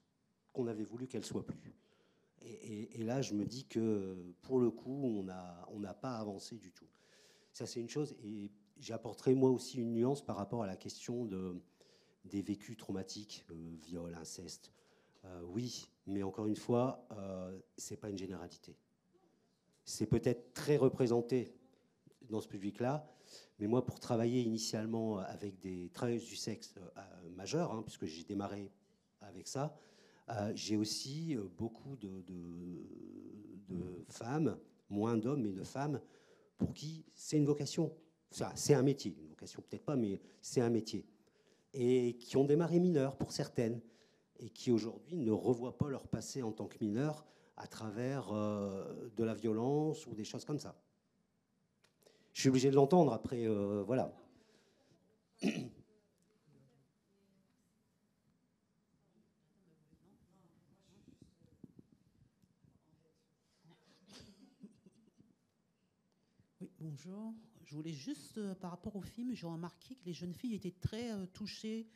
qu'on avait voulu qu'elle soit plus. Et là, je me dis que pour le coup, on n'a pas avancé du tout. Ça, c'est une chose. Et j'apporterai moi aussi une nuance par rapport à la question des vécus traumatiques, viol, inceste. Oui, mais encore une fois, c'est pas une généralité. C'est peut-être très représenté dans ce public-là, mais moi, pour travailler initialement avec des travailleuses du sexe majeures, puisque j'ai démarré avec ça, j'ai aussi beaucoup de femmes, moins d'hommes, mais de femmes, pour qui c'est une vocation. Enfin, c'est un métier, une vocation peut-être pas, mais c'est un métier. Et qui ont démarré mineurs pour certaines, et qui aujourd'hui ne revoient pas leur passé en tant que mineurs à travers de la violence ou des choses comme ça. Je suis obligé de l'entendre après, voilà. Oui, bonjour. Je voulais juste, par rapport au film, j'ai remarqué que les jeunes filles étaient très touchées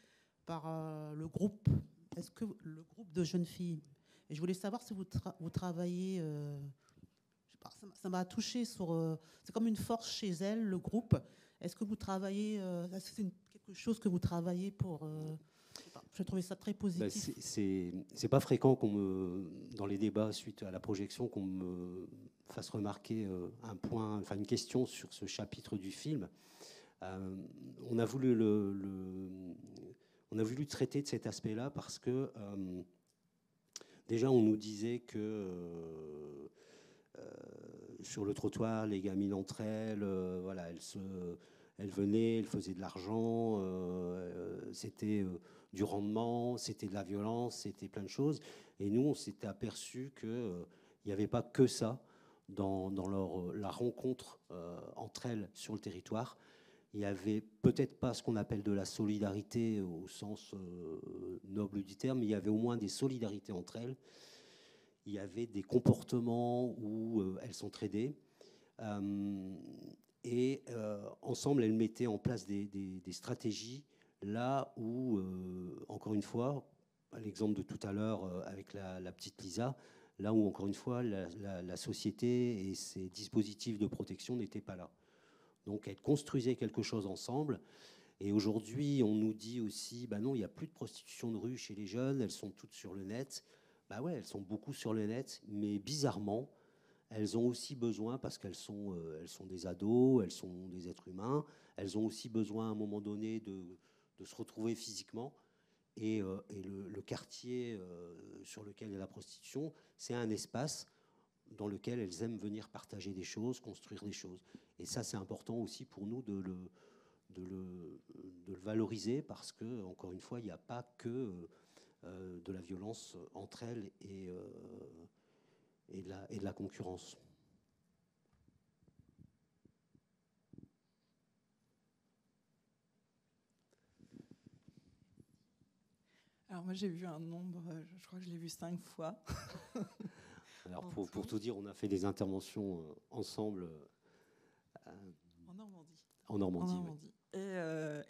par le groupe. Est-ce que le groupe de jeunes filles, et je voulais savoir si vous travaillez, je sais pas, ça m'a touchée sur, c'est comme une force chez elles, le groupe. Est-ce que vous travaillez, est-ce que c'est quelque chose que vous travaillez pour, je trouvais ça très positif. C'est pas fréquent dans les débats suite à la projection, qu'on me fasse remarquer une question sur ce chapitre du film. On a voulu traiter de cet aspect-là parce que déjà on nous disait que sur le trottoir, les gamines entre elles, voilà, elles venaient, elles faisaient de l'argent, c'était du rendement, c'était de la violence, c'était plein de choses. Et nous, on s'était aperçu qu'il n'y avait pas que ça dans la rencontre entre elles sur le territoire. Il n'y avait peut-être pas ce qu'on appelle de la solidarité au sens noble du terme, mais il y avait au moins des solidarités entre elles. Il y avait des comportements où elles s'entraidaient. Ensemble, elles mettaient en place des stratégies là où, encore une fois, l'exemple de tout à l'heure avec la petite Lisa, là où, encore une fois, la société et ses dispositifs de protection n'étaient pas là. Donc, elles construisaient quelque chose ensemble. Et aujourd'hui, on nous dit aussi, non, il n'y a plus de prostitution de rue chez les jeunes, elles sont toutes sur le net. Ouais, elles sont beaucoup sur le net, mais bizarrement, elles ont aussi besoin, parce qu'elles sont des ados, elles sont des êtres humains, elles ont aussi besoin à un moment donné de se retrouver physiquement. Et le quartier sur lequel il y a la prostitution, c'est un espace dans lequel elles aiment venir partager des choses, construire des choses. Et ça, c'est important aussi pour nous de le valoriser, parce que, encore une fois, il n'y a pas que de la violence entre elles et de la concurrence. Alors moi j'ai vu un nombre, je crois que je l'ai vu 5 fois. Alors pour tout dire, on a fait des interventions ensemble en Normandie. En Normandie. Oui.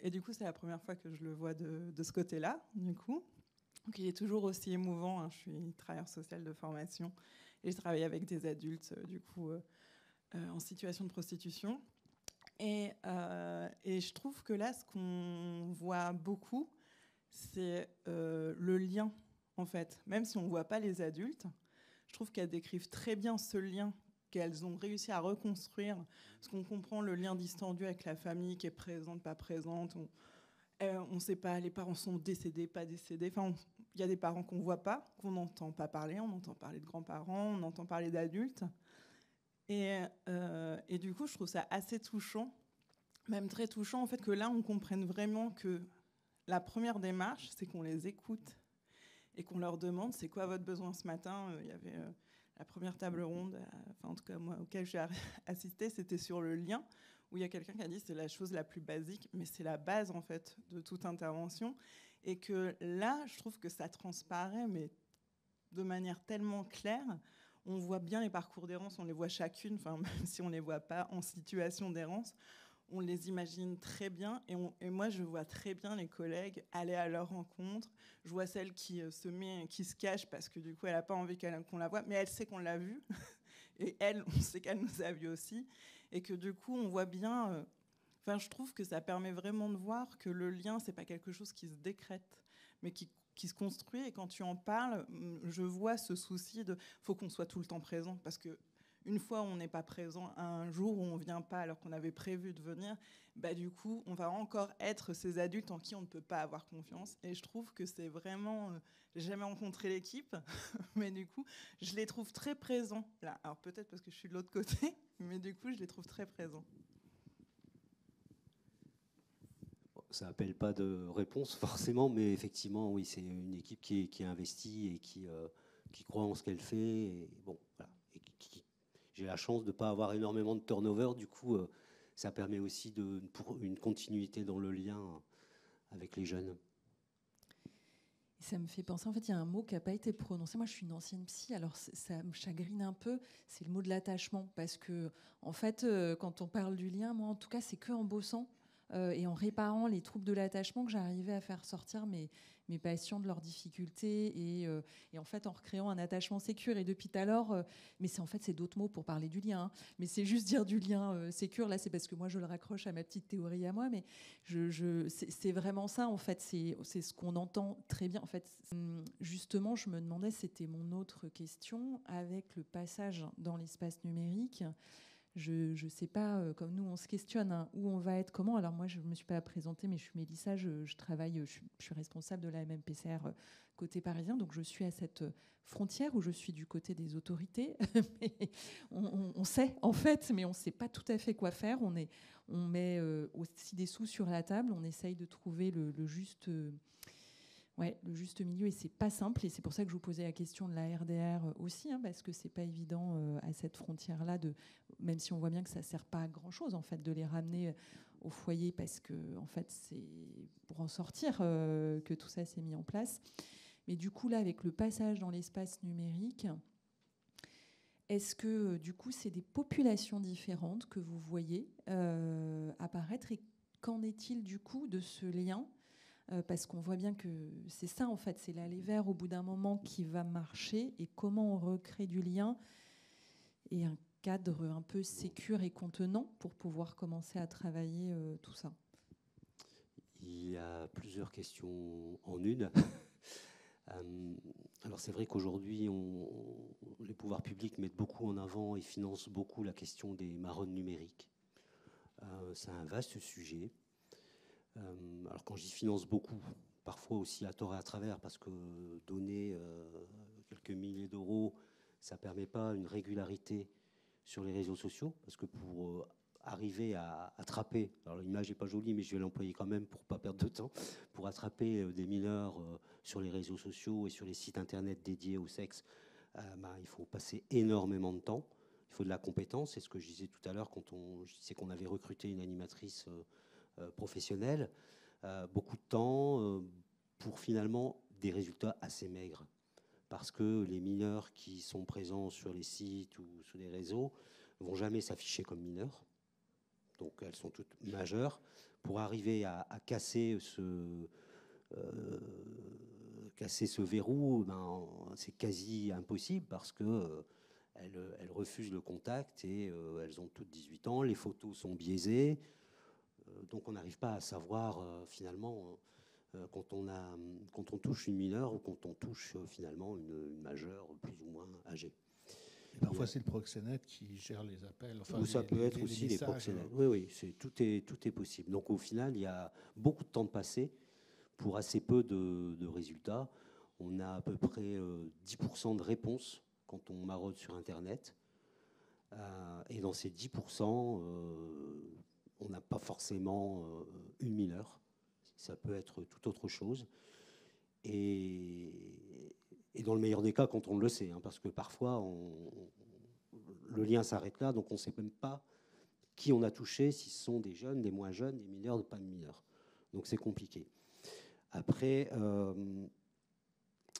Et du coup c'est la première fois que je le vois de ce côté-là, du coup. Donc il est toujours aussi émouvant, hein. Je suis travailleuse sociale de formation et je travaille avec des adultes du coup en situation de prostitution. Et je trouve que là, ce qu'on voit beaucoup, c'est le lien, en fait. Même si on ne voit pas les adultes, je trouve qu'elles décrivent très bien ce lien qu'elles ont réussi à reconstruire. Parce qu'on comprend le lien distendu avec la famille qui est présente, pas présente. On ne sait pas, les parents sont décédés, pas décédés. Enfin, il y a des parents qu'on ne voit pas, qu'on n'entend pas parler. On entend parler de grands-parents, on entend parler d'adultes. Et du coup, je trouve ça assez touchant, même très touchant, en fait, que là, on comprenne vraiment que la première démarche, c'est qu'on les écoute et qu'on leur demande c'est quoi votre besoin ce matin. Il y avait la première table ronde, enfin, en tout cas moi, auquel j'ai assisté, c'était sur le lien, où il y a quelqu'un qui a dit c'est la chose la plus basique, mais c'est la base en fait de toute intervention. Et que là, je trouve que ça transparaît, mais de manière tellement claire. On voit bien les parcours d'errance, on les voit chacune, enfin, même si on ne les voit pas en situation d'errance, on les imagine très bien. Et moi, je vois très bien les collègues aller à leur rencontre. Je vois celle qui se cache parce que du coup, elle n'a pas envie qu'on la voie, mais elle sait qu'on l'a vue. Et elle, on sait qu'elle nous a vus aussi. Et que du coup, on voit bien... Enfin, je trouve que ça permet vraiment de voir que le lien, ce n'est pas quelque chose qui se décrète, mais qui se construit. Et quand tu en parles, je vois ce souci de faut qu'on soit tout le temps présent, parce que une fois on n'est pas présent, un jour où on vient pas alors qu'on avait prévu de venir, bah du coup on va encore être ces adultes en qui on ne peut pas avoir confiance. Et je trouve que c'est vraiment, j'ai jamais rencontré l'équipe, mais du coup je les trouve très présents là. Alors peut-être parce que je suis de l'autre côté, mais du coup je les trouve très présents. Ça n'appelle pas de réponse forcément, mais effectivement, oui, c'est une équipe qui est investie et qui croit en ce qu'elle fait. Et bon, voilà. Et j'ai la chance de ne pas avoir énormément de turnover. Du coup, ça permet aussi pour une continuité dans le lien avec les jeunes. Ça me fait penser, en fait, il y a un mot qui n'a pas été prononcé. Moi, je suis une ancienne psy, alors ça me chagrine un peu. C'est le mot de l'attachement. Parce que, en fait, quand on parle du lien, moi, en tout cas, c'est qu'en bossant et en réparant les troubles de l'attachement que j'arrivais à faire sortir mes patients de leurs difficultés et en fait en recréant un attachement sécure. Et depuis tout à l'heure, mais c'est d'autres mots pour parler du lien, hein, mais c'est juste dire du lien sécure. Là, c'est parce que moi je le raccroche à ma petite théorie à moi, mais c'est vraiment ça en fait. C'est ce qu'on entend très bien en fait. Justement, je me demandais, c'était mon autre question avec le passage dans l'espace numérique. Je ne sais pas, comme nous, on se questionne hein, où on va être, comment. Alors moi, je ne me suis pas présentée, mais je suis Mélissa, je travaille, je suis responsable de la MMPCR côté parisien, donc je suis à cette frontière où je suis du côté des autorités. Mais on sait, en fait, mais on ne sait pas tout à fait quoi faire. On met aussi des sous sur la table, on essaye de trouver le juste... le juste milieu, et c'est pas simple, et c'est pour ça que je vous posais la question de la RDR aussi, hein, parce que c'est pas évident à cette frontière-là, même si on voit bien que ça sert pas à grand-chose en fait de les ramener au foyer, parce que en fait c'est pour en sortir que tout ça s'est mis en place. Mais du coup là, avec le passage dans l'espace numérique, est-ce que du coup c'est des populations différentes que vous voyez apparaître, et qu'en est-il du coup de ce lien? Parce qu'on voit bien que c'est ça, en fait, c'est l'aller vers au bout d'un moment qui va marcher, et comment on recrée du lien et un cadre un peu sécure et contenant pour pouvoir commencer à travailler tout ça. Il y a plusieurs questions en une. Alors c'est vrai qu'aujourd'hui, les pouvoirs publics mettent beaucoup en avant et financent beaucoup la question des marronnes numériques. C'est un vaste sujet. Alors quand j'y finance beaucoup, parfois aussi à tort et à travers, parce que donner quelques milliers d'euros, ça ne permet pas une régularité sur les réseaux sociaux, parce que pour arriver à attraper, alors l'image n'est pas jolie, mais je vais l'employer quand même pour ne pas perdre de temps, pour attraper des mineurs sur les réseaux sociaux et sur les sites internet dédiés au sexe, il faut passer énormément de temps, il faut de la compétence. C'est ce que je disais tout à l'heure quand je disais qu'on avait recruté une animatrice professionnelle, beaucoup de temps pour finalement des résultats assez maigres, parce que les mineurs qui sont présents sur les sites ou sur les réseaux vont jamais s'afficher comme mineurs, donc elles sont toutes majeures. Pour arriver à casser ce verrou, c'est quasi impossible, parce que elles refusent le contact et elles ont toutes 18 ans. Les photos sont biaisées. Donc on n'arrive pas à savoir finalement quand on touche une mineure ou quand on touche finalement une majeure plus ou moins âgée. Et parfois, c'est le proxénète qui gère les appels. Enfin, ou ça peut être aussi les proxénètes. Oui, tout est possible. Donc au final, il y a beaucoup de temps de passé pour assez peu de résultats. On a à peu près 10% de réponses quand on maraude sur Internet. Et dans ces 10%, on n'a pas forcément une mineure. Ça peut être tout autre chose. Et dans le meilleur des cas, quand on le sait, hein, parce que parfois, le lien s'arrête là, donc on ne sait même pas qui on a touché, si ce sont des jeunes, des moins jeunes, des mineurs ou pas de mineurs. Donc c'est compliqué. Après,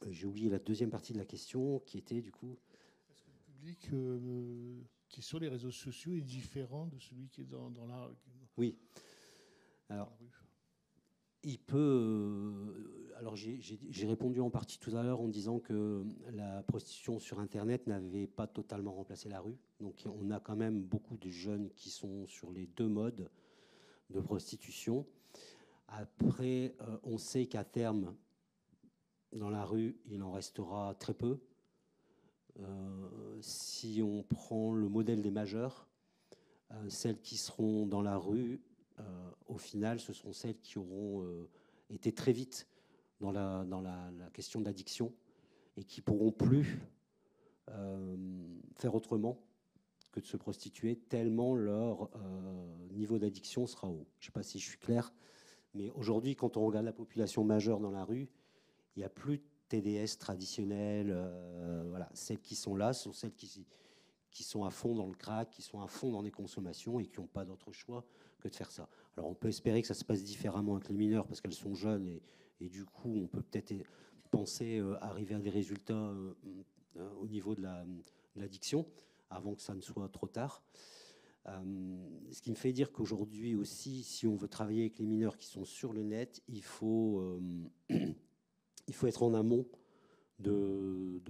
j'ai oublié la deuxième partie de la question, qui était du coup... Est-ce que le public qui est sur les réseaux sociaux est différent de celui qui est dans la rue? Oui. Alors, il peut... alors j'ai répondu en partie tout à l'heure en disant que la prostitution sur Internet n'avait pas totalement remplacé la rue. Donc on a quand même beaucoup de jeunes qui sont sur les deux modes de prostitution. Après, on sait qu'à terme, dans la rue, il en restera très peu. Si on prend le modèle des majeurs, celles qui seront dans la rue, au final, ce seront celles qui auront été très vite dans la question de l'addiction et qui pourront plus faire autrement que de se prostituer, tellement leur niveau d'addiction sera haut. Je ne sais pas si je suis clair, mais aujourd'hui, quand on regarde la population majeure dans la rue, il n'y a plus de TDS traditionnelles. Voilà. Celles qui sont là sont celles qui sont à fond dans le crack, qui sont à fond dans les consommations et qui n'ont pas d'autre choix que de faire ça. Alors on peut espérer que ça se passe différemment avec les mineurs parce qu'elles sont jeunes et du coup on peut peut-être penser arriver à des résultats au niveau de l'addiction avant que ça ne soit trop tard. Ce qui me fait dire qu'aujourd'hui aussi, si on veut travailler avec les mineurs qui sont sur le net, il faut être en amont de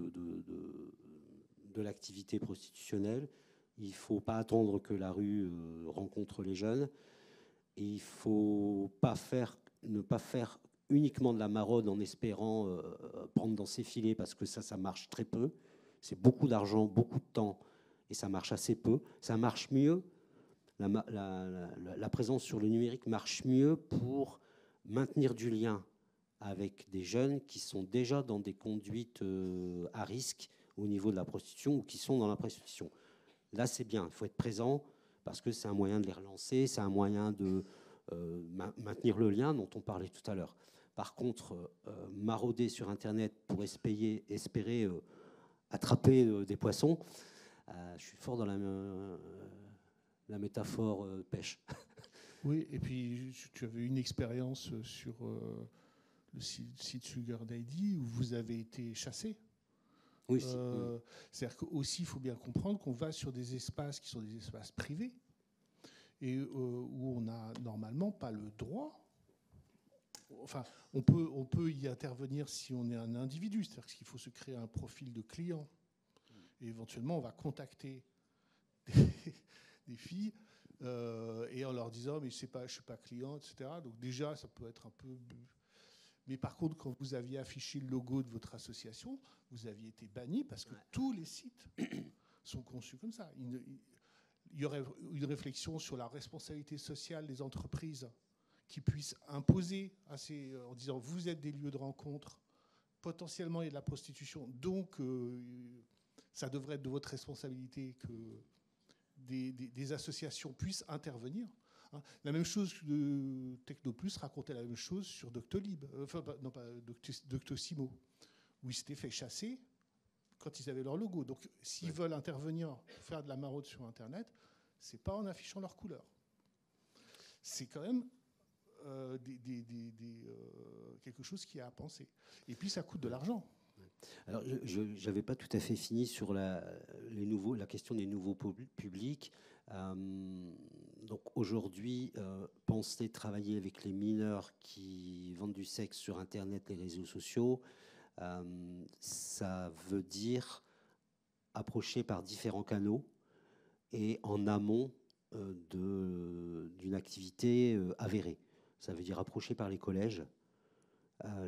l'activité prostitutionnelle. Il ne faut pas attendre que la rue rencontre les jeunes. Et il ne faut ne pas faire uniquement de la maraude en espérant prendre dans ses filets, parce que ça marche très peu. C'est beaucoup d'argent, beaucoup de temps, et ça marche assez peu. Ça marche mieux. La présence sur le numérique marche mieux pour maintenir du lien avec des jeunes qui sont déjà dans des conduites à risque au niveau de la prostitution ou qui sont dans la prostitution. Là, c'est bien, il faut être présent parce que c'est un moyen de les relancer, c'est un moyen de maintenir le lien dont on parlait tout à l'heure. Par contre, marauder sur Internet pour espérer attraper des poissons, je suis fort dans la métaphore pêche. Oui, et puis tu avais une expérience sur le site Sugar Daddy où vous avez été chassé. Oui, c'est-à-dire qu'aussi, il faut bien comprendre qu'on va sur des espaces qui sont des espaces privés et où on n'a normalement pas le droit. Enfin, on peut y intervenir si on est un individu, c'est-à-dire qu'il faut se créer un profil de client. Et éventuellement, on va contacter des filles et en leur disant « mais je ne suis pas client, etc. » Donc déjà, ça peut être un peu... Mais par contre, quand vous aviez affiché le logo de votre association, vous aviez été banni parce que tous les sites sont conçus comme ça. Il y aurait une réflexion sur la responsabilité sociale des entreprises qui puissent imposer en disant vous êtes des lieux de rencontre, potentiellement il y a de la prostitution, donc ça devrait être de votre responsabilité que des associations puissent intervenir. La même chose que Technoplus racontait la même chose sur Doctolib, non pas Doctissimo, où ils s'étaient fait chasser quand ils avaient leur logo. Donc s'ils veulent intervenir pour faire de la maraude sur Internet, c'est pas en affichant leur couleur. C'est quand même quelque chose qui a à penser. Et puis ça coûte de l'argent. Alors, je n'avais pas tout à fait fini sur la question des nouveaux publics. Donc aujourd'hui, penser travailler avec les mineurs qui vendent du sexe sur Internet, les réseaux sociaux, ça veut dire approcher par différents canaux et en amont d'une activité avérée. Ça veut dire approcher par les collèges,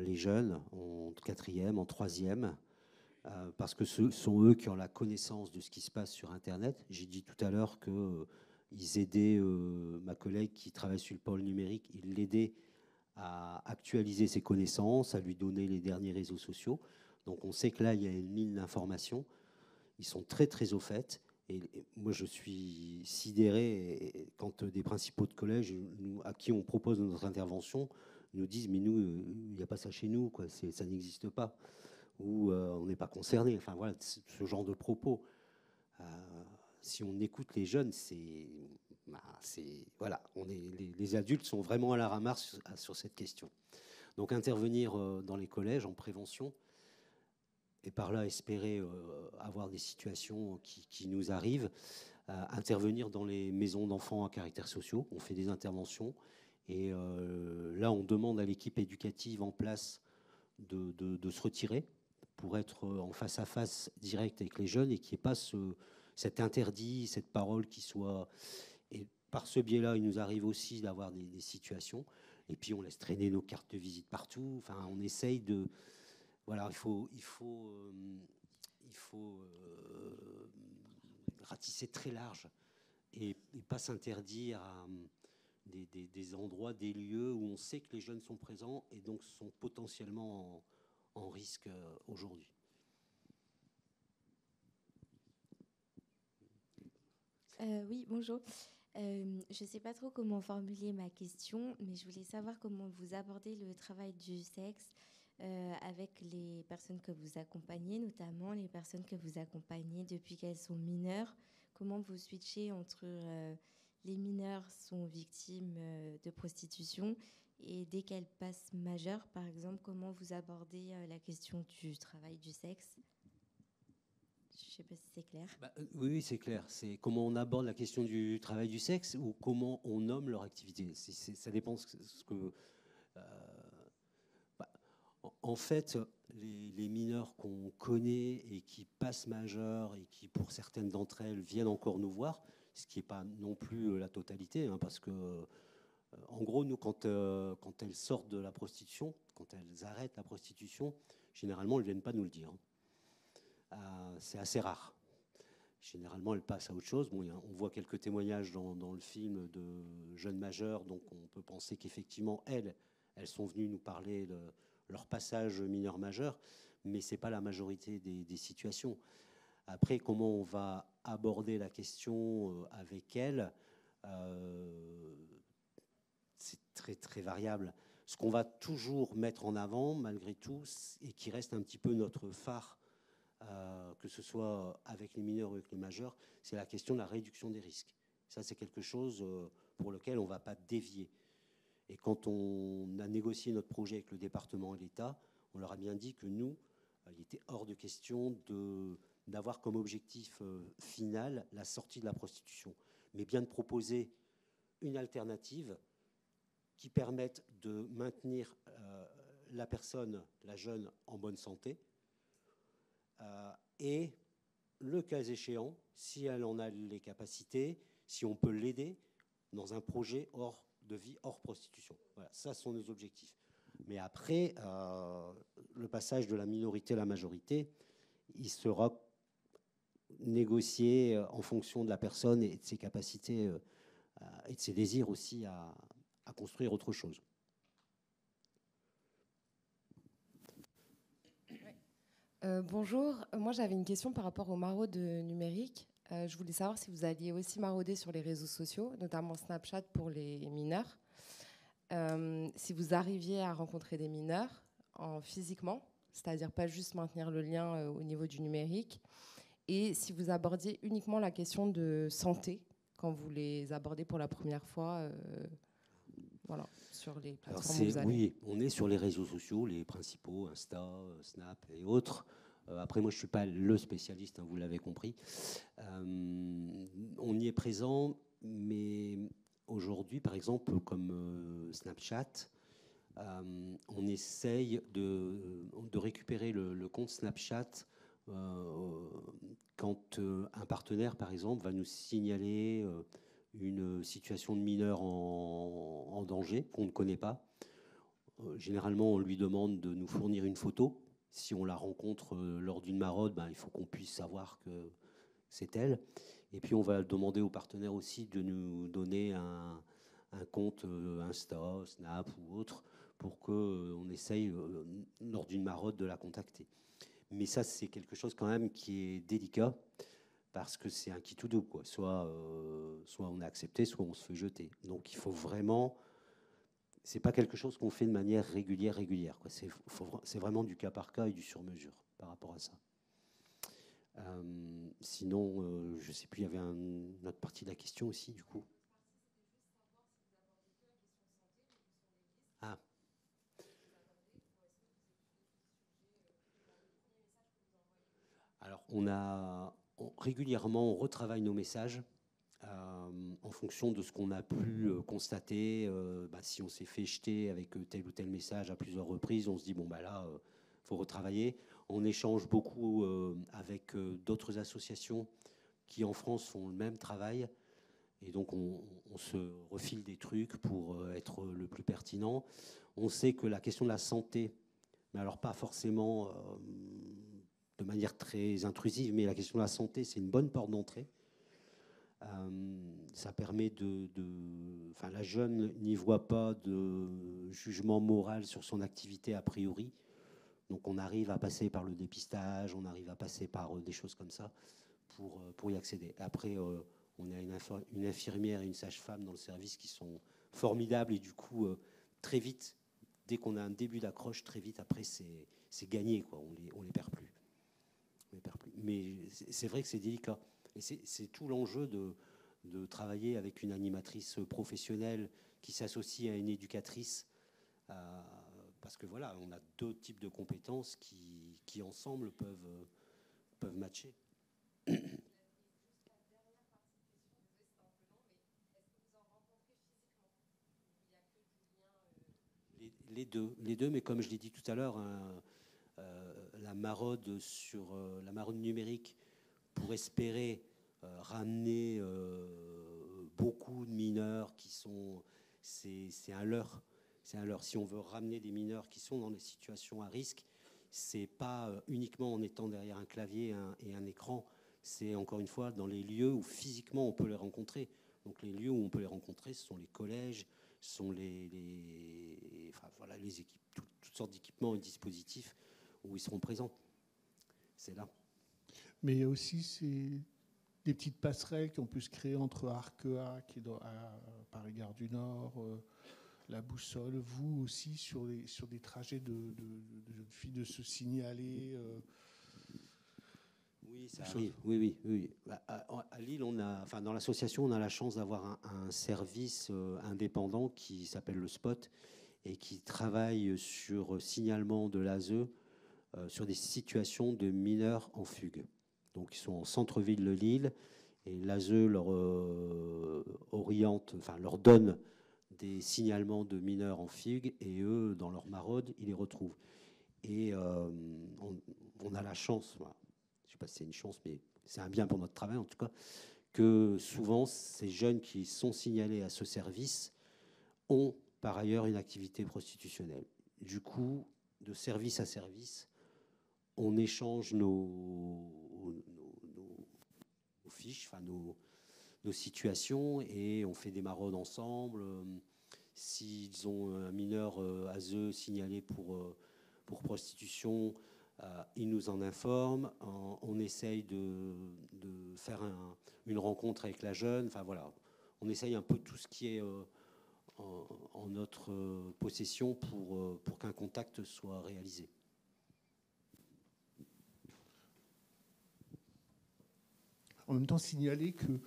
les jeunes en 4e, en 3e, parce que ce sont eux qui ont la connaissance de ce qui se passe sur Internet. J'ai dit tout à l'heure qu'ils aidaient ma collègue qui travaille sur le pôle numérique, ils l'aidaient à actualiser ses connaissances, à lui donner les derniers réseaux sociaux. Donc on sait que là, il y a une mine d'informations. Ils sont très, très au fait. Et moi, je suis sidéré quand des principaux de collège à qui on propose notre intervention nous disent « mais nous, il n'y a pas ça chez nous, quoi. Ça n'existe pas » ou on n'est pas concerné. Enfin voilà, ce genre de propos. Si on écoute les jeunes, voilà, les adultes sont vraiment à la ramasse sur cette question. Donc intervenir dans les collèges en prévention, et par là espérer avoir des situations qui nous arrivent, intervenir dans les maisons d'enfants à caractère sociaux, on fait des interventions, et là on demande à l'équipe éducative en place de se retirer pour être en face à face direct avec les jeunes et qu'il n'y ait pas cet interdit, cette parole qui soit... Et par ce biais-là, il nous arrive aussi d'avoir des situations, et puis on laisse traîner nos cartes de visite partout, enfin on essaye de... Voilà, il faut ratisser très large et pas s'interdire à des endroits, des lieux où on sait que les jeunes sont présents et donc sont potentiellement en risque aujourd'hui. Oui, bonjour. Je ne sais pas trop comment formuler ma question, mais je voulais savoir comment vous abordez le travail du sexe avec les personnes que vous accompagnez, notamment les personnes que vous accompagnez depuis qu'elles sont mineures. Comment vous switchez entre les mineurs sont victimes de prostitution et dès qu'elles passent majeures, par exemple, comment vous abordez la question du travail du sexe ? Je ne sais pas si c'est clair. Oui, c'est clair. C'est comment on aborde la question du travail du sexe ou comment on nomme leur activité. Ça dépend ce que... En fait, les mineurs qu'on connaît et qui passent majeurs et qui, pour certaines d'entre elles, viennent encore nous voir, ce qui n'est pas non plus la totalité, hein, parce que, en gros, nous, quand elles sortent de la prostitution, quand elles arrêtent la prostitution, généralement, elles ne viennent pas nous le dire. C'est assez rare. Généralement, elles passent à autre chose. Bon, on voit quelques témoignages dans le film de jeunes majeurs, donc on peut penser qu'effectivement, elles sont venues nous parler de leur passage mineur-majeur, mais ce n'est pas la majorité des situations. Après, comment on va aborder la question avec elles, c'est très, très variable. Ce qu'on va toujours mettre en avant, malgré tout, et qui reste un petit peu notre phare, que ce soit avec les mineurs ou avec les majeurs, c'est la question de la réduction des risques. Ça, c'est quelque chose pour lequel on ne va pas dévier. Et quand on a négocié notre projet avec le département et l'État, on leur a bien dit que nous, il était hors de question d'avoir comme objectif final la sortie de la prostitution, mais bien de proposer une alternative qui permette de maintenir la personne, la jeune, en bonne santé, et le cas échéant, si elle en a les capacités, si on peut l'aider dans un projet de vie hors prostitution. Voilà, ça sont nos objectifs. Mais après, le passage de la minorité à la majorité, il sera négocié en fonction de la personne et de ses capacités et de ses désirs aussi à construire autre chose. Bonjour, moi j'avais une question par rapport aux maraudes numériques. Je voulais savoir si vous alliez aussi marauder sur les réseaux sociaux, notamment Snapchat pour les mineurs. Si vous arriviez à rencontrer des mineurs physiquement, c'est-à-dire pas juste maintenir le lien au niveau du numérique, et si vous abordiez uniquement la question de santé quand vous les abordez pour la première fois, voilà, sur les plateformes où vous allez. Oui, on est sur les réseaux sociaux, les principaux, Insta, Snap et autres. Après, moi, je ne suis pas le spécialiste, hein, vous l'avez compris. On y est présent, mais aujourd'hui, par exemple, comme Snapchat, on essaye de récupérer le compte Snapchat Quand un partenaire, par exemple, va nous signaler une situation de mineur en danger qu'on ne connaît pas, généralement, on lui demande de nous fournir une photo. Si on la rencontre lors d'une maraude, il faut qu'on puisse savoir que c'est elle. Et puis, on va demander au partenaire aussi de nous donner un compte Insta, Snap ou autre pour qu'on essaye, lors d'une maraude, de la contacter. Mais ça, c'est quelque chose quand même qui est délicat parce que c'est un qui tout double, quoi. Soit on est accepté, soit on se fait jeter. Donc, il faut vraiment... C'est pas quelque chose qu'on fait de manière régulière, quoi. C'est vraiment du cas par cas et du sur-mesure par rapport à ça. Sinon, je sais plus, il y avait une autre partie de la question aussi, du coup. Ah. Alors, régulièrement, on retravaille nos messages en fonction de ce qu'on a pu constater. Si on s'est fait jeter avec tel ou tel message à plusieurs reprises, on se dit, là, faut retravailler. On échange beaucoup avec d'autres associations qui, en France, font le même travail. Et donc, on se refile des trucs pour être le plus pertinent. On sait que la question de la santé, mais alors pas forcément de manière très intrusive, mais la question de la santé, c'est une bonne porte d'entrée. Ça permet la jeune n'y voit pas de jugement moral sur son activité a priori. Donc on arrive à passer par le dépistage, on arrive à passer par des choses comme ça pour y accéder. Après, on a une infirmière et une sage-femme dans le service qui sont formidables et du coup, très vite, dès qu'on a un début d'accroche, très vite, après, c'est gagné, quoi. On les perd plus. Mais c'est vrai que c'est délicat. Et c'est tout l'enjeu de travailler avec une animatrice professionnelle qui s'associe à une éducatrice, parce que voilà, on a deux types de compétences qui ensemble peuvent matcher. Les deux, mais comme je l'ai dit tout à l'heure, la maraude numérique pour espérer ramener beaucoup de mineurs qui sont... C'est un leurre. C'est un leurre. Si on veut ramener des mineurs qui sont dans des situations à risque, c'est pas uniquement en étant derrière un clavier et un écran, c'est encore une fois dans les lieux où physiquement on peut les rencontrer. Donc les lieux où on peut les rencontrer, ce sont les collèges, ce sont les équipes, toutes sortes d'équipements et dispositifs où ils seront présents. C'est là. Mais il y a aussi des petites passerelles qui ont pu se créer entre Arkea, qui est à Paris-Gare du Nord, la Boussole, vous aussi, sur des trajets de jeunes filles, de se signaler. Oui, ça arrive. Oui. À Lille, dans l'association, on a la chance d'avoir un service indépendant qui s'appelle le Spot et qui travaille sur signalement de l'ASE sur des situations de mineurs en fugue. Donc, ils sont en centre-ville de Lille et l'ASE leur leur donne des signalements de mineurs en fugue et eux, dans leur maraude, ils les retrouvent. Et on a la chance, voilà, je ne sais pas si c'est une chance, mais c'est un bien pour notre travail en tout cas, que souvent ces jeunes qui sont signalés à ce service ont par ailleurs une activité prostitutionnelle. Du coup, de service à service, on échange nos fiches, nos situations, et on fait des maraudes ensemble. S'ils ont un mineur ASE signalé pour prostitution, ils nous en informent. On essaye de faire une rencontre avec la jeune. Enfin voilà, on essaye un peu tout ce qui est en notre possession pour qu'un contact soit réalisé. En même temps, signaler que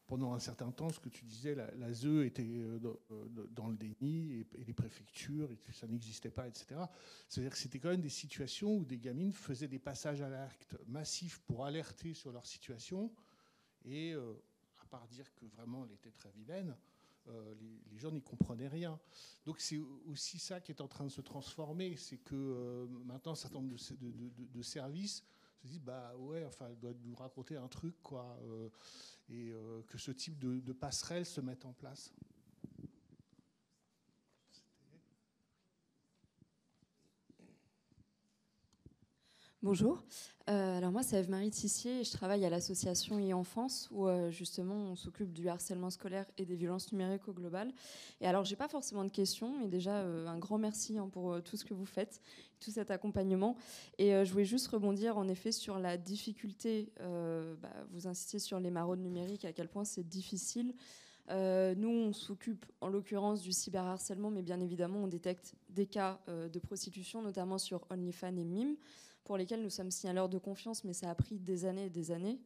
pendant un certain temps, ce que tu disais, la ZE était dans le déni et les préfectures, et ça n'existait pas, etc. C'est-à-dire que c'était quand même des situations où des gamines faisaient des passages à l'acte massifs pour alerter sur leur situation. Et à part dire que vraiment elle était très vilaine, les gens n'y comprenaient rien. Donc c'est aussi ça qui est en train de se transformer, c'est que maintenant un certain nombre de services se disent bah ouais, enfin elle doit nous raconter un truc quoi, et que ce type de passerelle se mette en place. Bonjour, alors moi c'est Eve-Marie Tissier et je travaille à l'association e-enfance où justement on s'occupe du harcèlement scolaire et des violences numériques au global. Et alors j'ai pas forcément de questions, mais déjà un grand merci pour tout ce que vous faites, tout cet accompagnement. Et je voulais juste rebondir en effet sur la difficulté, vous insistez sur les maraudes numériques, à quel point c'est difficile. Nous, on s'occupe en l'occurrence du cyberharcèlement, mais bien évidemment, on détecte des cas de prostitution, notamment sur OnlyFans et Mime, pour lesquels nous sommes signaleurs de confiance, mais ça a pris des années et des années.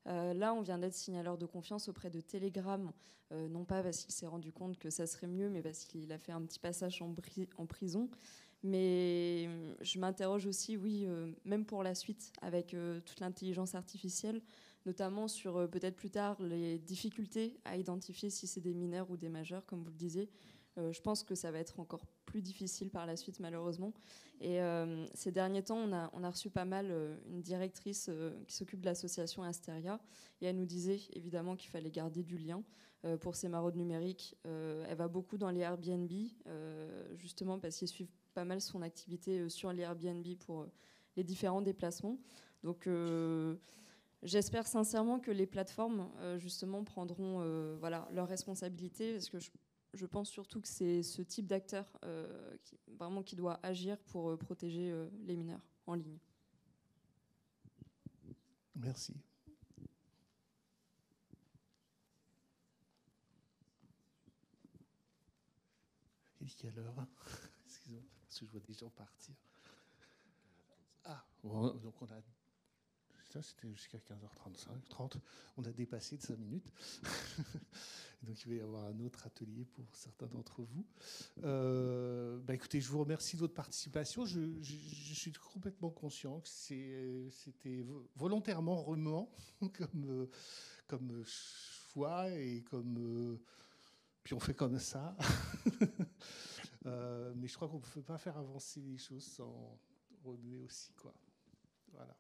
Là, on vient d'être signaleur de confiance auprès de Telegram, non pas parce qu'il s'est rendu compte que ça serait mieux, mais parce qu'il a fait un petit passage en prison. Mais je m'interroge aussi, oui, même pour la suite, avec toute l'intelligence artificielle, notamment sur peut-être plus tard les difficultés à identifier si c'est des mineurs ou des majeurs, comme vous le disiez. Je pense que ça va être encore plus difficile par la suite, malheureusement. Et ces derniers temps, on a reçu pas mal une directrice qui s'occupe de l'association Asteria. Et elle nous disait évidemment qu'il fallait garder du lien pour ces maraudes numériques. Elle va beaucoup dans les Airbnb, justement parce qu'ils suivent pas mal son activité sur les Airbnb pour les différents déplacements. Donc j'espère sincèrement que les plateformes justement prendront leurs responsabilités, parce que je pense surtout que c'est ce type d'acteur qui doit agir pour protéger les mineurs en ligne. Merci. Il est quelle heure? Excusez-moi, parce que je vois des gens partir. Ah, bon, donc on a... Ça, c'était jusqu'à 15h35, 30. On a dépassé de 5 minutes. Donc, il va y avoir un autre atelier pour certains d'entre vous. Écoutez, je vous remercie de votre participation. Je suis complètement conscient que c'était volontairement remuant comme choix et comme... puis on fait comme ça. Mais je crois qu'on ne peut pas faire avancer les choses sans remuer aussi, quoi. Voilà.